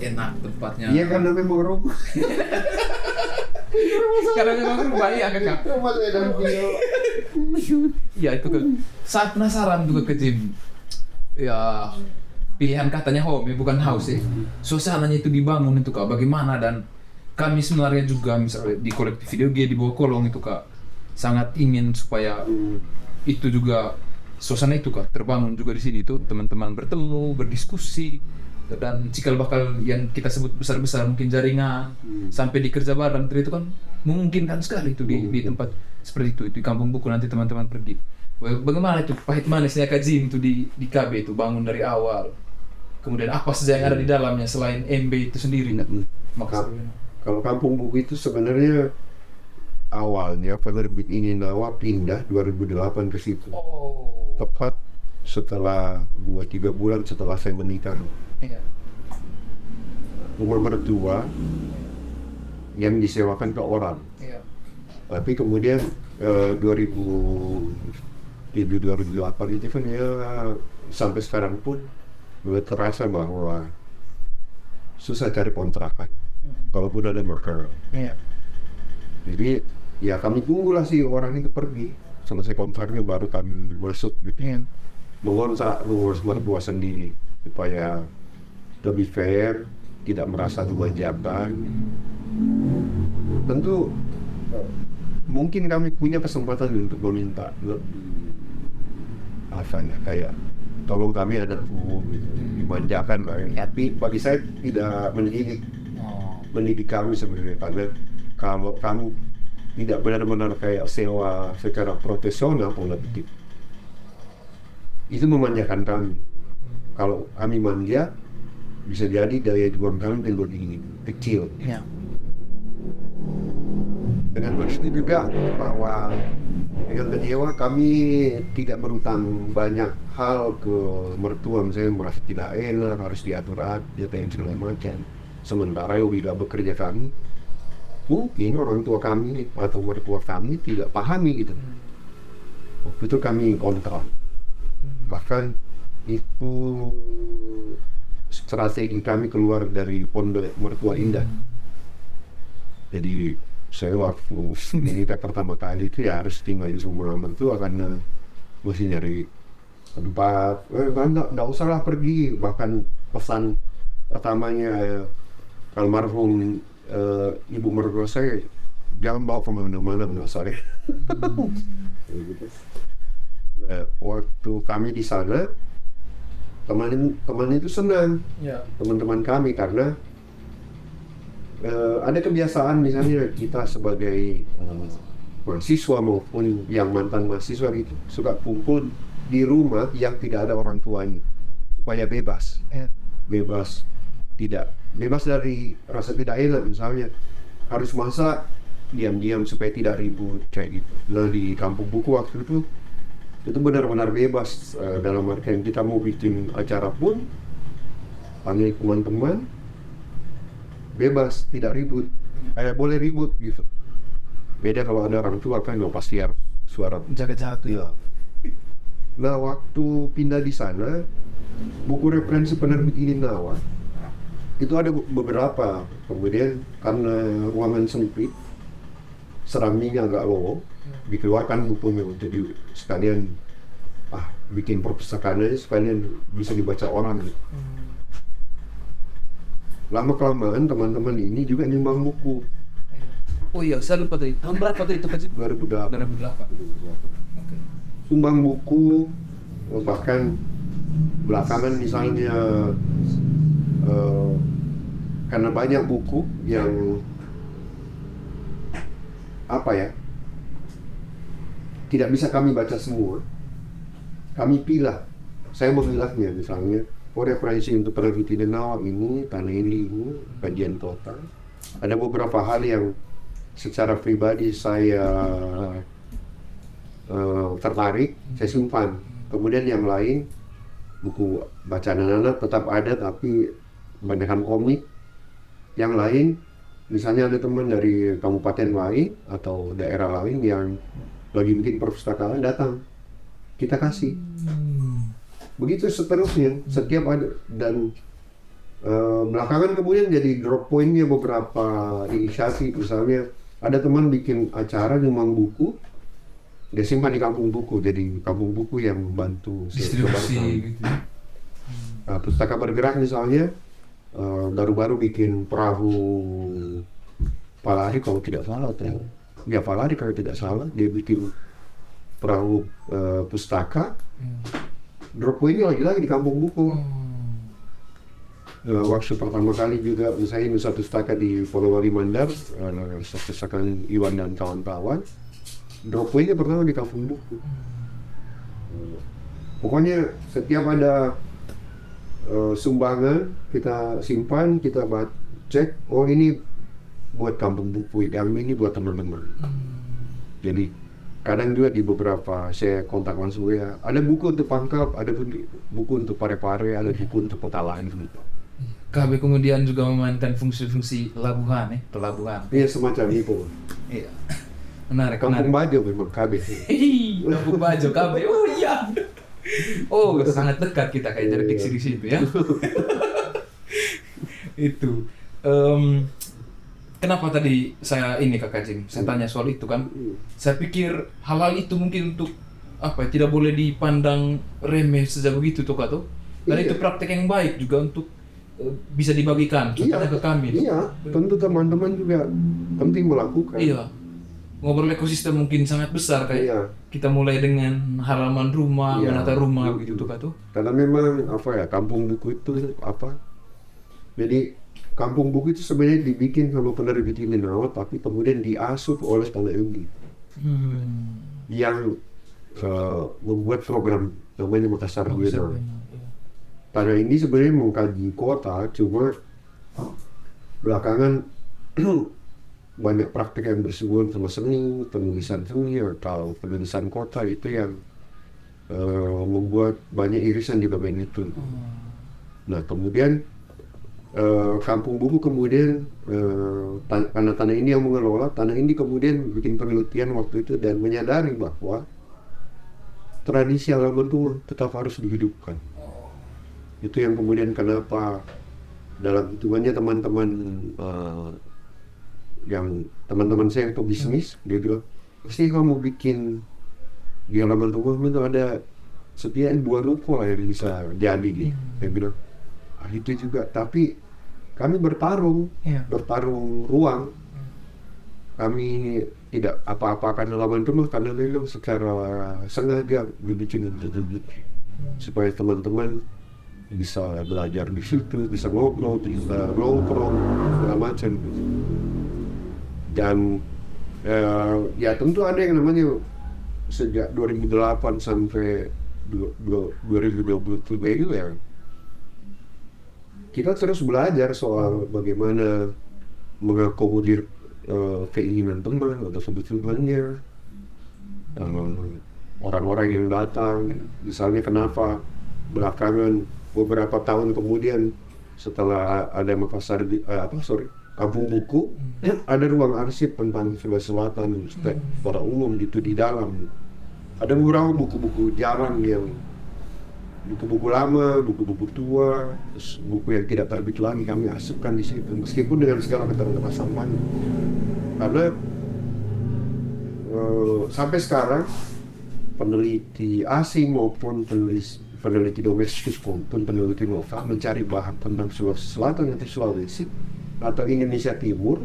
enak tempatnya. Iya kan memang rumah. Karena memang rumah ya kan Kak? Rumah saya dalam video. Iya itu kan. Saat penasaran juga ke Jim. Ya pilihan katanya home ya, bukan house ya. Suasananya itu dibangun itu Kak, bagaimana, dan kami sebenarnya juga misalnya di kolektif video game di bawah kolong itu Kak, sangat ingin supaya itu juga suasana itu Kak terbangun juga di sini tuh, teman-teman bertemu, berdiskusi, dan cikal bakal yang kita sebut besar-besar mungkin jaringan sampai di kerja bareng itu kan memungkinkan sekali itu di tempat seperti itu di Kampung Buku nanti teman-teman pergi. Bagaimana itu pahit manisnya Kak Jim itu di KB itu bangun dari awal, kemudian apa saja yang ada di dalamnya selain MB itu sendiri maksudnya. Kalau Kampung Buku itu sebenarnya awalnya penerbit ini pindah 2008 ke situ. Oh. Tepat setelah 2-3 bulan setelah saya menikah. Iya. Rumah mertua yang disewakan ke orang. Iya. Tapi kemudian 2007-2008 itu kan ya sampai sekarang pun terasa bahwa susah cari kontrakan. Kalaupun ada mereka. Iya. Jadi ya kami tunggulah si orang itu pergi. Selesai kontraknya baru kami masuk gitu. Iya. Mengontrak rumah mertua sendiri supaya lebih fair, tidak merasa dimanjakan. Tentu mungkin kami punya kesempatan untuk meminta asalnya kayak tolong kami ada dimanjakan lah. Tapi bagi saya tidak mendidik kami sebenarnya, karena kalau kamu tidak benar-benar kayak sewa secara profesional politik, itu memanjakan kami. Kalau kami manja, bisa jadi daya juang kami lebih kecil. Iya. Dengan begitu juga bahwa yang kedua kami tidak berutang banyak hal ke mertua, misalnya merasa tidak enak harus diatur dan segala macam. Sementara yang tidak bekerja kami, mungkin orang tua kami atau mertua kami tidak pahami gitu. Waktu itu kami kontrak. Bahkan itu strategi kami keluar dari pondok mertua indah. Jadi saya waktu menikah pertama kali itu ya harus tinggal di rumah mertua karena mesti nyari tempat. Nggak usahlah pergi. Bahkan pesan pertamanya almarhum ibu mertua saya, jangan bawa kemana-mana, nggak usah ya. Waktu kami di sana, teman itu senang, teman-teman kami, karena ada kebiasaan misalnya kita sebagai mahasiswa maupun yang mantan mahasiswa itu suka kumpul di rumah yang tidak ada orang tuanya supaya bebas, bebas dari rasa tidak enak. Misalnya harus masak diam-diam supaya tidak ribut kayak gitu. Nah di kampung buku waktu itu benar-benar bebas, dalam artian kita mau bikin acara pun panggil teman-teman, bebas, tidak ribut, boleh ribut gitu. Beda kalau ada orang tua kan pasti harus suara jaga-jaga tuh. ya. Nah waktu pindah di sana, buku referensi penerbit ini Nawa itu ada beberapa. Kemudian karena ruangan sempit, serambinya agak lowong, dikeluarkan bukunya. Jadi sekalian bikin perpustakaan aja sekalian bisa dibaca orang gitu. Lama kelamaan teman-teman ini juga nyumbang buku. Oh iya, saya lupa tadi. Tahun berapa tuh itu Kak Jim? 2008. 2008. Oke. Sumbang buku, bahkan belakangan misalnya karena banyak buku yang tidak bisa kami baca semua, kami pilah. Saya memilahnya, misalnya referensi untuk penerbit Nawa ini, tanah ini, kajian total. Ada beberapa hal yang secara pribadi saya tertarik, saya simpan. Kemudian yang lain, buku bacaan anak-anak tetap ada, tapi kebanyakan komik. Yang lain, misalnya ada teman dari kabupaten lain atau daerah lain yang lagi bikin perpustakaan, datang, kita kasih. Begitu seterusnya, setiap ada. Dan belakangan kemudian jadi drop pointnya beberapa inisiatif. Misalnya ada teman bikin acara nyumbang buku, dia simpan di kampung buku, jadi kampung buku yang membantu distribusi gitu. Pustaka Bergerak misalnya baru-baru bikin perahu Palari kalau tidak salah, Palari kalau tidak salah, dia bikin perahu pustaka. Drop pointnya lagi-lagi di kampung buku. Waktu pertama kali juga misalnya satu pustaka di Polowali Mandar, pustakaan Iwan dan kawan-kawan. Drop pointnya pertama di kampung buku. Pokoknya setiap ada sumbangan kita simpan, kita cek, oh ini buat kampung buku, yang ini buat teman-teman. Jadi kadang juga di beberapa saya kontak langsung ya, ada buku untuk Pangkep, ada buku untuk Parepare, ada buku untuk kota lain gitu. KB kemudian juga memainkan fungsi-fungsi pelabuhan. Iya, semacam itu. Iya. Menarik. Kampung Bajo memang KB. Kampung Bajo KB. Oh iya. Oh, sangat dekat kita kayak dari diksi di situ ya. Itu. Kenapa tadi saya Kakak Jim, saya tanya soal itu kan. Saya pikir hal-hal itu mungkin untuk tidak boleh dipandang remeh sejauh begitu tuh Kak tuh. Dan itu praktek yang baik juga untuk bisa dibagikan contohnya ke kami. Iya, tentu teman-teman juga penting melakukan. Iya. Ngobrol ekosistem mungkin sangat besar kayak kita mulai dengan halaman rumah, menata rumah begitu tuh Kak tuh. Karena memang kampung buku itu jadi kampung buku itu sebenarnya dibikin sama penerbit Nawa, tapi kemudian diasuh oleh Tanah Indi yang membuat program namanya Makassar Buena. Tanah Indi sebenarnya mengkaji kota, cuma belakangan banyak praktek yang bersinggungan sama seni, penulisan seni atau penulisan kota itu yang membuat banyak irisan di bagian itu. Nah kemudian kampung buku kemudian karena Tanah Indi yang mengelola, Tanah Indi kemudian bikin penelitian waktu itu dan menyadari bahwa tradisi halaman itu tetap harus dihidupkan. Itu yang kemudian kenapa dalam hitungannya teman-teman saya yang bisnis, dia bilang pasti kamu bikin di halaman rumah itu ada setidaknya 2 ruko yang bisa jadi gitu. Dia bilang itu juga, tapi kami bertarung ruang. Kami tidak apa-apakan halaman rumah karena memang secara sengaja dibikin supaya teman-teman bisa belajar di situ, bisa ngobrol, bisa nongkrong segala macam. Dan Ya tentu ada yang namanya sejak 2008 sampai 2023 itu ya, kita terus belajar soal bagaimana mengakomodir keinginan teman atau sebetulnya orang-orang yang datang. Misalnya kenapa belakangan beberapa tahun kemudian setelah ada Makassar kampung buku, ada ruang arsip tentang Sulawesi Selatan secara umum gitu di dalam. Ada beberapa buku-buku jarang yang buku-buku lama, buku-buku tua, buku yang tidak terbit lagi kami asupkan di situ, meskipun dengan segala keterbatasan. Karena sampai sekarang peneliti asing maupun peneliti domestik maupun peneliti lokal mencari bahan tentang Sulawesi Selatan atau Sulawesi atau Indonesia Timur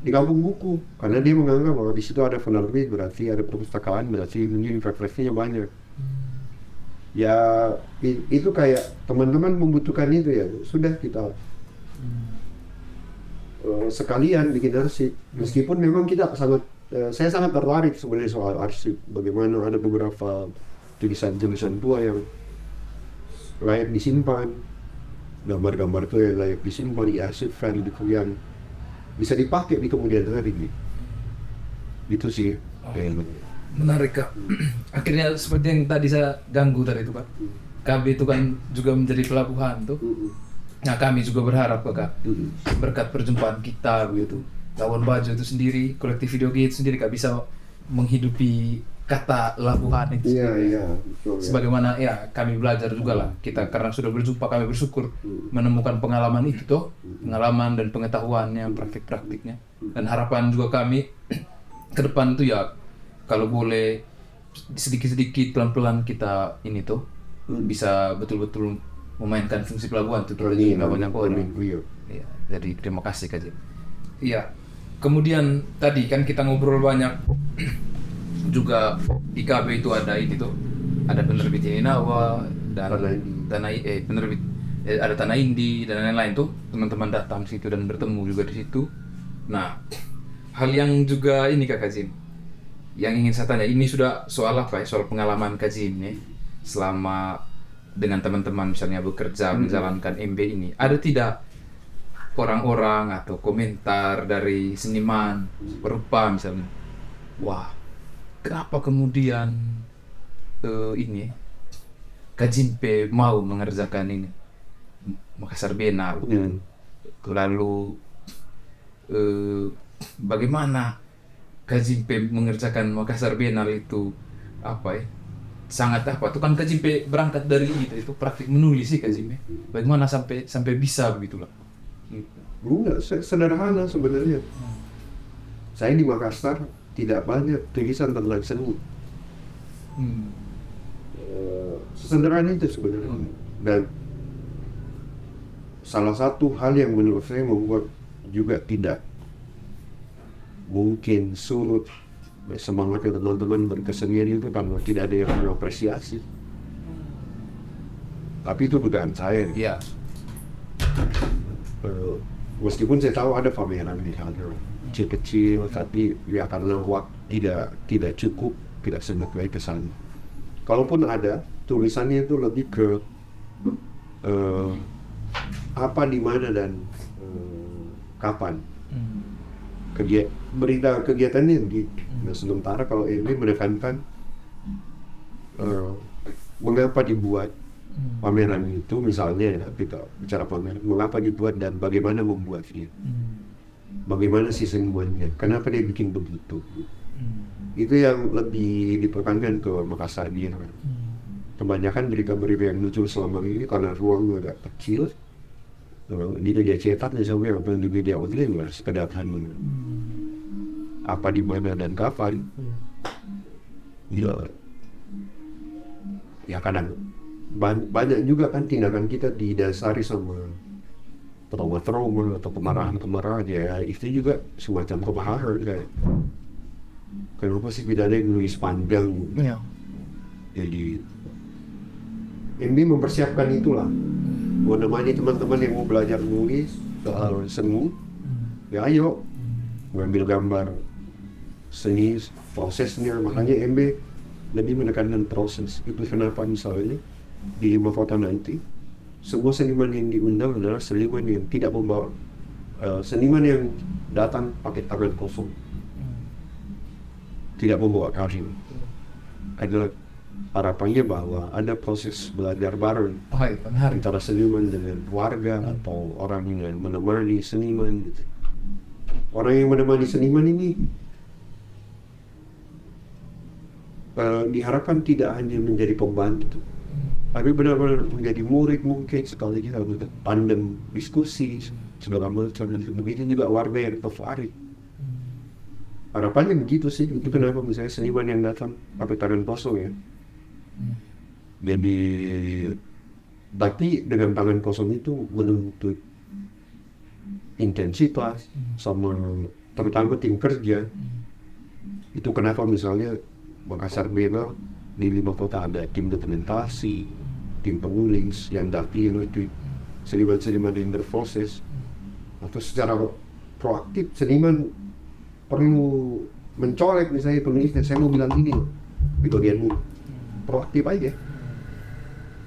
di kampung buku, karena dia menganggap bahwa di situ ada penerbit, berarti ada perpustakaan, berarti ini referensinya banyak. Ya itu kayak teman-teman membutuhkan itu ya, sudah kita sekalian bikin arsip. Meskipun memang saya sangat tertarik sebenarnya soal arsip, bagaimana ada beberapa tulisan-tulisan tua yang layak disimpan, gambar-gambar itu yang layak disimpan, diarsipkan gitu, yang bisa dipakai di kemudian hari ini. Itu sih menarik Kak. Akhirnya seperti yang tadi saya ganggu tadi itu Kak, KB itu kan juga menjadi pelabuhan tuh. Nah kami juga berharap Kak, berkat perjumpaan kita begitu, Labuan Bajo itu sendiri, kolektif video itu sendiri Kak, bisa menghidupi kata Labuhan itu. Iya. Sebagaimana ya kami belajar juga lah kita, karena sudah berjumpa kami bersyukur menemukan pengalaman itu toh, pengalaman dan pengetahuannya, praktik-praktiknya, dan harapan juga kami ke depan itu ya, kalau boleh sedikit-sedikit pelan-pelan kita ini tuh bisa betul-betul memainkan fungsi pelabuhan tuh di banyak orang. Ya, jadi terima kasih Kak Jim. Iya. Kemudian tadi kan kita ngobrol banyak juga di KB itu ada ini tuh, ada penerbit Inawa dan penerbit ada Tanah Indi dan lain-lain tuh, teman-teman datang situ dan bertemu juga di situ. Nah, hal yang juga ini Kak Jim, yang ingin saya tanya, ini sudah soal apa ya, soal pengalaman Kak Jim nih selama dengan teman-teman misalnya bekerja menjalankan MB ini, ada tidak orang-orang atau komentar dari seniman berupa misalnya, wah kenapa kemudian ini Kak Jimpe mau mengerjakan ini Makassar Biennale, lalu bagaimana Kak Jimpe mengerjakan Makassar Biennale itu apa ya, sangat apa tuh kan Kak Jimpe berangkat dari itu praktik menulis sih Kak Jimpe, bagaimana sampai bisa begitulah. Enggak, sederhana sebenarnya. Saya di Makassar tidak banyak tulisan tentang seni. Sesederhana itu sebenarnya. Dan salah satu hal yang menurut saya membuat juga tidak mungkin surut semangatnya teman-teman berkesenian itu karena tidak ada yang mengapresiasi. Tapi itu dugaan saya. Iya. Meskipun saya tahu ada pameran misalnya kecil-kecil, tapi ya karena waktu tidak cukup, tidak sampai ke sana. Kalaupun ada, tulisannya itu lebih ke apa, di mana dan kapan. Berita kegiatannya gitu. Nah, sementara kalau ini menekankan mengapa dibuat pameran itu, misalnya ya, kita bicara pameran, mengapa dibuat dan bagaimana membuatnya, bagaimana sih senimannya, kenapa dia bikin begitu. Itu yang lebih diperkankan ke Makassar dia. Kebanyakan berita-berita yang muncul selama ini karena ruangnya agak kecil, di media cetak dan sampai apa yang di media online sekedar hanya apa, di mana dan kapan. Ya kadang banyak juga kan tindakan kita didasari sama trauma-trauma atau kemarahan-kemarahan, ya itu juga semacam kemarahan kayak kenapa sih tidak ada yang nulis panjang. Jadi ini mempersiapkan itulah, menemani teman-teman yang mau belajar nulis soal seni, ya ayo mengambil gambar seni prosesnya, makanya MB lebih menekankan proses. Itu kenapa misalnya di 5 kota nanti semua seniman yang diundang adalah seniman yang tidak membawa seniman yang datang pakai tangan kosong, tidak membawa karya. Adalah harapannya bahwa ada proses belajar bareng antara seniman dengan warga atau orang yang menemani seniman gitu. Orang yang menemani seniman ini diharapkan tidak hanya menjadi pembantu, tapi benar-benar menjadi murid mungkin, sekali kita harus tandem diskusi segala macam. Begitu juga warga yang tertarik. Harapannya begitu sih. Itu kenapa misalnya seniman yang datang pakai tangan kosong ya. Jadi tapi dengan tangan kosong itu menuntut intensitas sama terutama tim kerja. Itu kenapa misalnya Makassar Biennale di 5 kota ada tim dokumentasi, tim penulis yang dapil itu seniman-seniman yang berproses. Atau secara proaktif seniman perlu mencolek misalnya penulisnya, saya mau bilang ini di bagianmu, proaktif aja.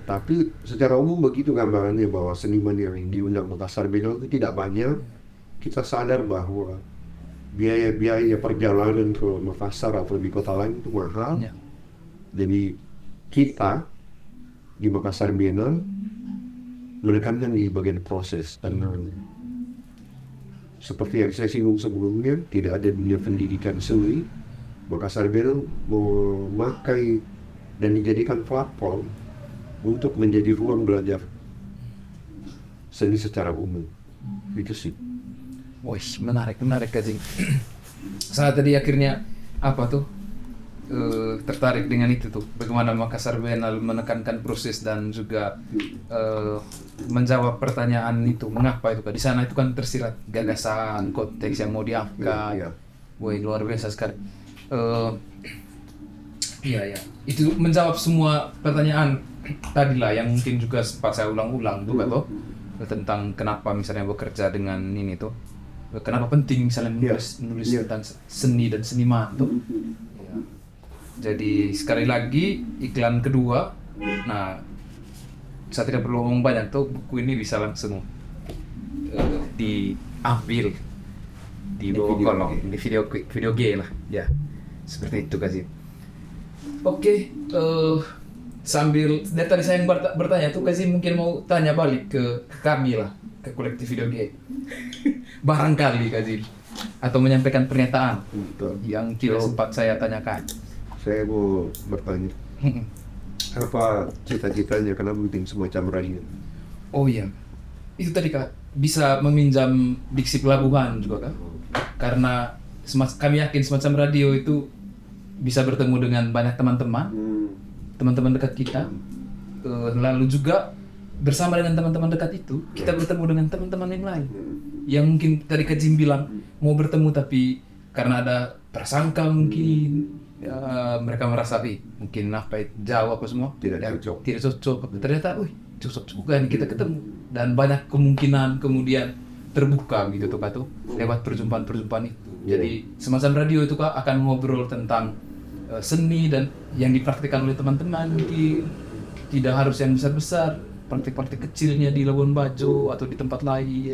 Tapi secara umum begitu gambarannya bahwa seniman yang diundang Makassar Biennale itu tidak banyak. Kita sadar bahwa biaya perjalanan ke Makassar atau di kota lain itu mahal. Jadi kita di Makassar Biennale menekankan di bagian proses, karena seperti yang saya singgung sebelumnya, tidak ada dunia pendidikan seni. Makassar Biennale memakai dan dijadikan platform untuk menjadi ruang belajar seni secara umum. Itu sih. Wih, menarik Kajing. Saya tadi akhirnya tertarik dengan itu tuh, bagaimana Makassar Biennale menekankan proses dan juga menjawab pertanyaan itu, mengapa itu di sana itu kan tersirat gagasan, konteks yang mau diangkat. Wih, luar biasa sekali. Iya, itu menjawab semua pertanyaan tadi lah yang mungkin juga sempat saya ulang-ulang tuh tentang kenapa misalnya bekerja dengan ini tuh, kenapa penting misalnya menulis tentang seni dan seniman tuh. Jadi sekali lagi iklan kedua. Nah, saya tidak perlu ngomong banyak tuh, buku ini bisa langsung diambil di bawah kolom di video G lah ya, seperti itu kasih. Oke, sambil dari tadi saya yang bertanya tuh kasih mungkin mau tanya balik ke kami lah, ke kolektif video G. Barangkali kasih atau menyampaikan pernyataan yang tidak sempat saya tanyakan. Saya mau bertanya, apa cita-citanya kenapa bikin semacam radio? Oh iya, itu tadi Kak, bisa meminjam diksi pelabuhan juga Kak, karena kami yakin semacam radio itu bisa bertemu dengan banyak teman-teman dekat kita, lalu juga bersama dengan teman-teman dekat itu kita bertemu dengan teman-teman yang lain yang mungkin tadi Kak Jim bilang mau bertemu tapi karena ada prasangka mungkin mereka merasa mungkin jauh apa semua tidak cocok. Ternyata cocok juga nih kita ketemu, dan banyak kemungkinan kemudian terbuka gitu tuh Kak tuh lewat perjumpaan itu. Jadi semacam radio itu Kak akan ngobrol tentang seni dan yang dipraktikkan oleh teman-teman, mungkin tidak harus yang besar-besar, praktik-praktik kecilnya di Labuan Bajo atau di tempat lain.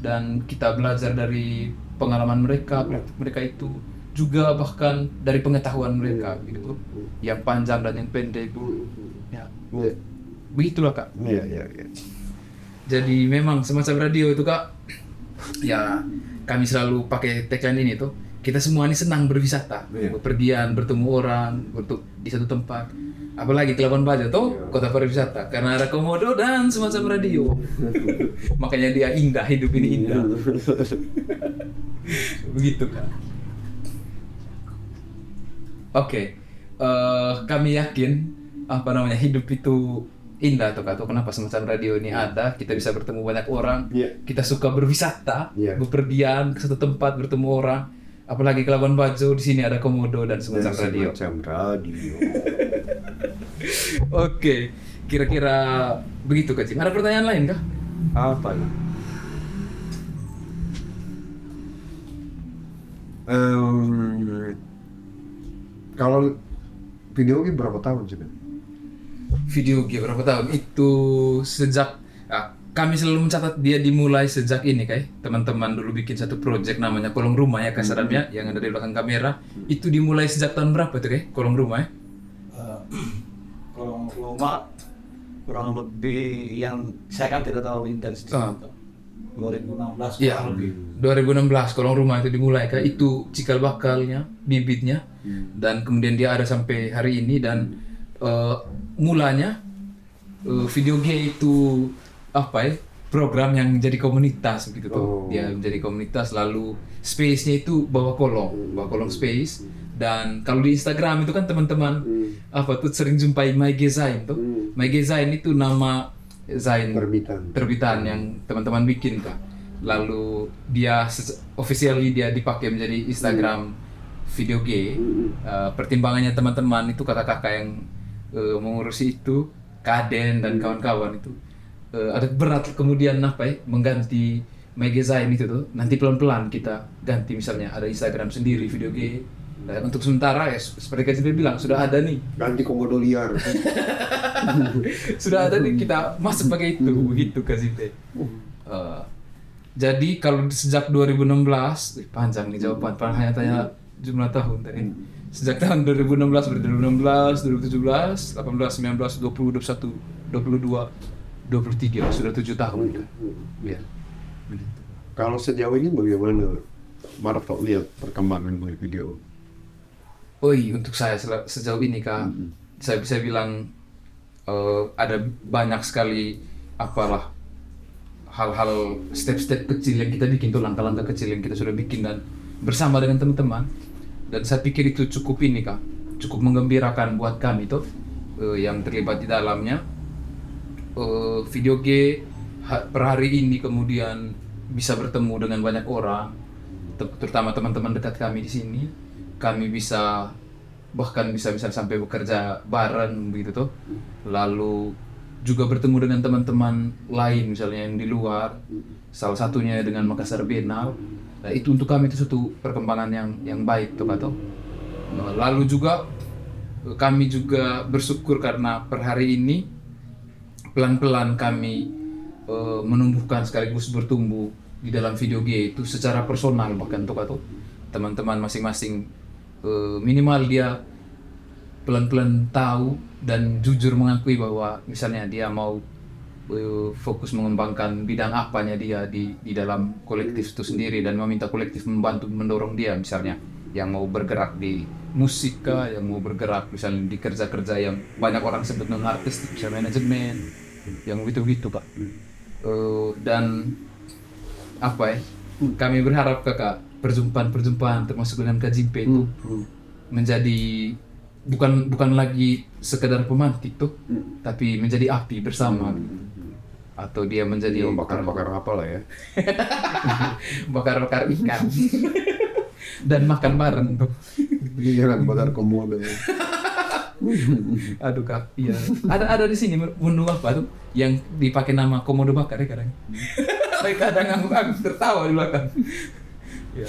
Dan kita belajar dari pengalaman mereka, praktik mereka itu juga, bahkan dari pengetahuan mereka gitu, yang panjang dan yang pendek ya. Begitulah Kak. Jadi memang semacam radio itu Kak ya, kami selalu pakai tagline ini tuh, kita semua ini senang berwisata, bepergian, bertemu orang di satu tempat, apalagi ke Labuan Bajo tuh kota pariwisata karena ada komodo dan semacam radio. Makanya dia indah, hidup ini indah. Begitu Kak. Oke, kami yakin hidup itu indah tuh Kak. Tuh kenapa semacam radio ini ada, kita bisa bertemu banyak orang. Kita suka berwisata, bepergian ke satu tempat, bertemu orang. Apalagi ke Labuan Bajo, di sini ada komodo dan semacam radio. Oke, kira-kira begitu Kak Jim. Ada pertanyaan lain kah? Apa lah? Kalau video ini berapa tahun sih? Video game berapa tahun? Itu sejak kami selalu mencatat dia dimulai sejak ini kayak teman-teman dulu bikin satu project namanya Kolong Rumah ya kasarannya yang ada di belakang kamera. Itu dimulai sejak tahun berapa tuh kayak Kolong Rumah ya? Kolong Rumah kurang lebih yang saya kan tidak tahu intens 2016 Iya, 2016 Kolong Rumah itu dimulai kayak itu cikal bakalnya, bibitnya, dan kemudian dia ada sampai hari ini dan mulanya video game itu apa ya program yang jadi komunitas begitu tuh. Dia menjadi komunitas lalu space-nya itu bawa kolong space. Dan kalau di Instagram itu kan teman-teman apa tuh sering jumpai MyGezain tuh. MyGezain itu nama Zain terbitan yang teman-teman bikin kah. Lalu dia officially dia dipakai menjadi Instagram video game. Pertimbangannya teman-teman itu kakak-kakak yang mengurusi itu, Kaden dan kawan-kawan itu ada berat kemudian apa ya mengganti MyGezain itu tuh. Nanti pelan-pelan kita ganti misalnya ada Instagram sendiri video game. Nah, untuk sementara ya seperti Kak bilang sudah ada nih Ganti komodo liar. sudah ada nih kita masuk pakai itu begitu Kak Zipe. Jadi kalau sejak 2016 panjang nih jawaban hanya tanya jumlah tahun tadi. Sejak tahun 2016 berarti 2016, 2017, 18, 19, 20, 21, 22, 23 sudah 7 tahun ya. Ya. Kalau sejauh ini bagaimana Marto lihat perkembangan video? Untuk saya sejauh ini Kak, saya bisa bilang ada banyak sekali apalah hal-hal step-step kecil yang kita bikin tuh langkah-langkah kecil yang kita sudah bikin dan bersama dengan teman-teman. Dan saya pikir itu cukup ini Kak, cukup menggembirakan buat kami tuh yang terlibat di dalamnya. Video G per hari ini kemudian bisa bertemu dengan banyak orang, terutama teman-teman dekat kami di sini. Kami bisa bahkan bisa sampai bekerja bareng begitu tuh. Lalu juga bertemu dengan teman-teman lain misalnya yang di luar. Salah satunya dengan Makassar Biennale. Nah, itu untuk kami itu suatu perkembangan yang baik tuh Pak. Lalu juga kami juga bersyukur karena per hari ini pelan-pelan kami menumbuhkan sekaligus bertumbuh di dalam video game itu secara personal bahkan tuh Pak. Teman-teman masing-masing minimal dia pelan-pelan tahu dan jujur mengakui bahwa misalnya dia mau fokus mengembangkan bidang apanya dia di dalam kolektif itu sendiri dan meminta kolektif membantu mendorong dia misalnya yang mau bergerak di musik kah, yang mau bergerak misalnya di kerja-kerja yang banyak orang sebut non artistik misalnya manajemen yang gitu-gitu Pak. Dan apa ya kami berharap Kakak perjumpaan termasuk dengan Kak Jimpe itu menjadi bukan lagi sekedar pemantik tuh tapi menjadi api bersama atau dia menjadi bakar-bakar apa lah ya. bakar-bakar ikan dan makan bareng tuh. Jangan bakar komodo. Aduh Kak, iya. Ada di sini menu apa tuh yang dipakai nama komodo bakar ya kadang. Kadang aku tertawa di belakang. Ya.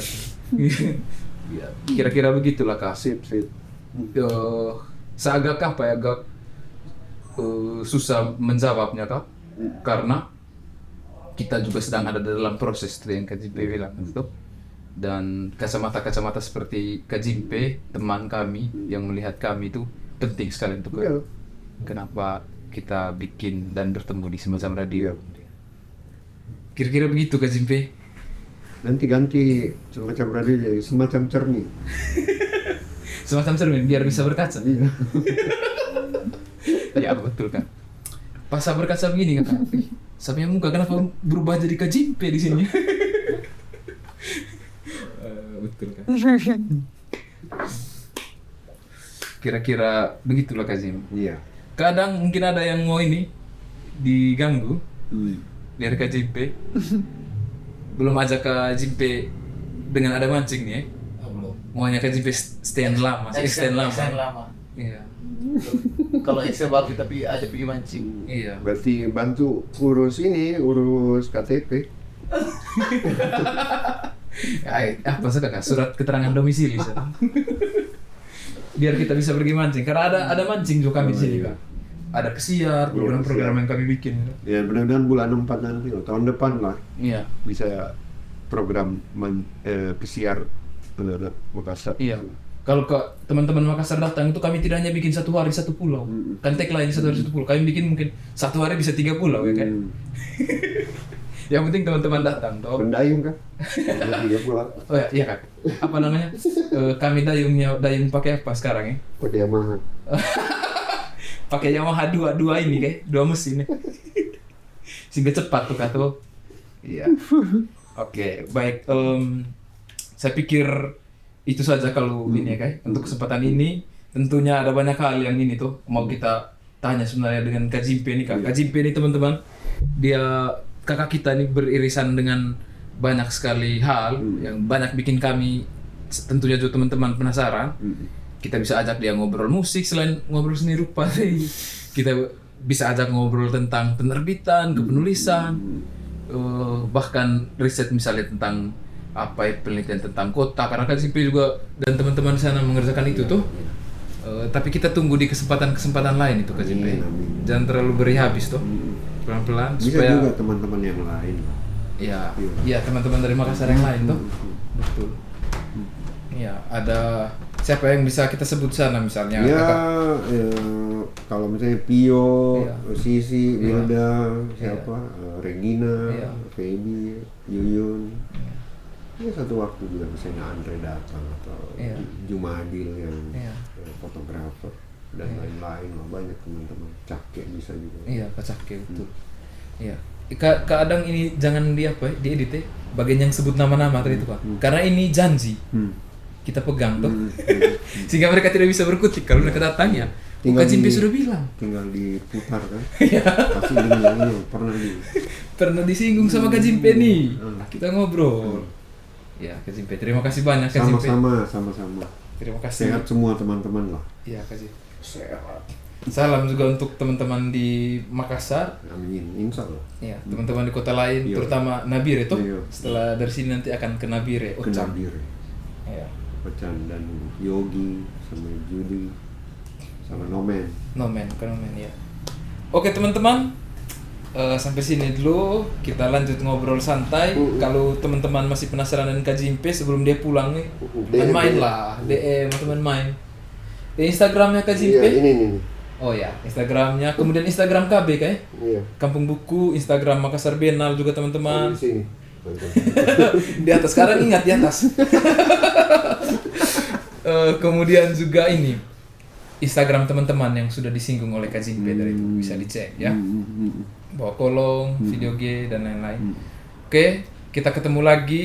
Ya, kira-kira begitulah Kak. Sip. Seagak apa ya agak susah menjawabnya Kak. Karena kita juga sedang ada dalam proses yang Kak Jimpe bilang itu. Dan kacamata seperti Kak Jimpe, teman kami yang melihat kami itu penting sekali untuk kenapa kita bikin dan bertemu di semacam radio. Kira-kira begitu Kak Jimpe. Nanti ganti semacam radio jadi semacam cermin. Semacam cermin biar bisa berkaca. Iya. Ya betul kan. Pas berkaca begini kan. Sampai muka kenapa berubah jadi Kak Jimpe di sini? Betul kan. Kira-kira begitulah Kak Jim. Iya. Kadang mungkin ada yang mau ini diganggu dari Kak Jimpe. Belum ajak Kak Jimpe dengan ada mancing nih ya. Belum. Maunya Kak Jimpe stand lama. Iya. Kalau Excel bagus tapi ada pergi mancing. Iya. Berarti bantu urus KTP. Apa sudah Kak? Surat keterangan domisili. biar kita bisa pergi mancing. Karena ada mancing juga kami di sini iya. kan. Ada pesiar, program-program yang kami bikin. Ya mudah-mudahan bulan 4 nanti, tahun depan lah Iya. bisa program pesiar Makassar. Iya. Kalau ke teman-teman Makassar datang itu kami tidak hanya bikin 1 hari 1 pulau. Kan tagline 1 hari 1 pulau. Kami bikin mungkin 1 hari bisa 3 pulau ya kan. Yang penting teman-teman datang toh. Pendayung kan? Iya pula. Oh ya, iya kan. Apa namanya? Kami dayung pakai apa sekarang ya? Kode Yamaha. Pakai Yamaha 2 ini kayak 2 mesin ya. Sehingga cepat tuh kata. Iya. Oke, baik. Saya pikir itu saja kalau ini ya kayak untuk kesempatan ini. Tentunya ada banyak hal yang ini tuh mau kita tanya sebenarnya dengan Kak Jimpe ini Kak. Kak Jimpe ini teman-teman, dia kakak kita ini beririsan dengan banyak sekali hal yang banyak bikin kami tentunya juga teman-teman penasaran. Kita bisa ajak dia ngobrol musik selain ngobrol seni rupa sih. Kita bisa ajak ngobrol tentang penerbitan, kepenulisan, bahkan riset misalnya tentang apa ya, penelitian tentang kota, karena kan Simpi juga dan teman-teman di sana mengerjakan itu tuh. Tapi kita tunggu di kesempatan lain itu Kak Simpi. Jangan terlalu beri habis tuh. Pelan-pelan Bisa supaya juga teman-teman yang lain. ya, iya teman-teman dari Makassar yang lain tuh. Betul. Iya, ada siapa yang bisa kita sebut sana misalnya? Ya, Kakak? kalau misalnya Pio, Iya. Sisi, Iya. Wilda, siapa, Regina, Iya. Feby, Yuyun. Ya satu waktu juga misalnya Andre datang atau Iya. Jumadil yang Iya. fotografer dan lain-lain lah, banyak teman-teman. Cake bisa juga. Iya, kacake betul. Iya. Kadang ini jangan di apa ya, diedit ya. Bagian yang sebut nama-nama tadi itu Pak. Karena ini janji. Kita pegang tuh. Sehingga mereka tidak bisa berkutik kalau mereka datang ya. Tinggal Kak Jimpe di- sudah bilang. Tinggal diputar kan. Iya. Pasti ini Pernah disinggung sama Kak Jimpe nih. Kita ngobrol. Ya, Kak Jimpe. Terima kasih banyak Kak Jimpe. sama-sama. Terima kasih. Sehat semua teman-teman lah. Iya, Kak Jimpe. Sehat. Salam juga untuk teman-teman di Makassar. Amin, insya Allah. Ya, teman-teman di kota lain, Iya. terutama Nabire tuh. Iya. Setelah dari sini nanti akan ke Nabire, Ke Ocam. Nabire, Ya. Pecan dan Yogi sama Judi sama Nomen. Nomen ya. Oke teman-teman, sampai sini dulu. Kita lanjut ngobrol santai. Kalau teman-teman masih penasaran dengan Kak Jimpe sebelum dia pulang nih, main lah, DM atau main. Di Instagramnya Kak Jimpe. Iya, ini. Oh ya, Instagramnya. Kemudian Instagram KB kayak Iya. Kampung Buku, Instagram Makassar Biennale juga teman-teman. Di sini. Di atas, sekarang ingat di atas. Kemudian juga ini Instagram teman-teman yang sudah disinggung oleh Kak Jimpe dari itu bisa dicek ya. Bawa kolong, video G dan lain-lain. Oke, kita ketemu lagi.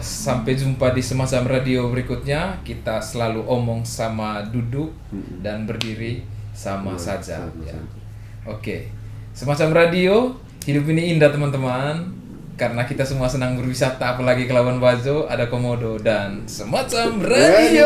Sampai jumpa di semacam radio berikutnya. Kita selalu omong sama duduk dan berdiri sama saja. Ya. Oke, semacam radio. Hidup ini indah teman-teman. Karena kita semua senang berwisata, apalagi ke Labuan Bajo, ada komodo dan semacam radio.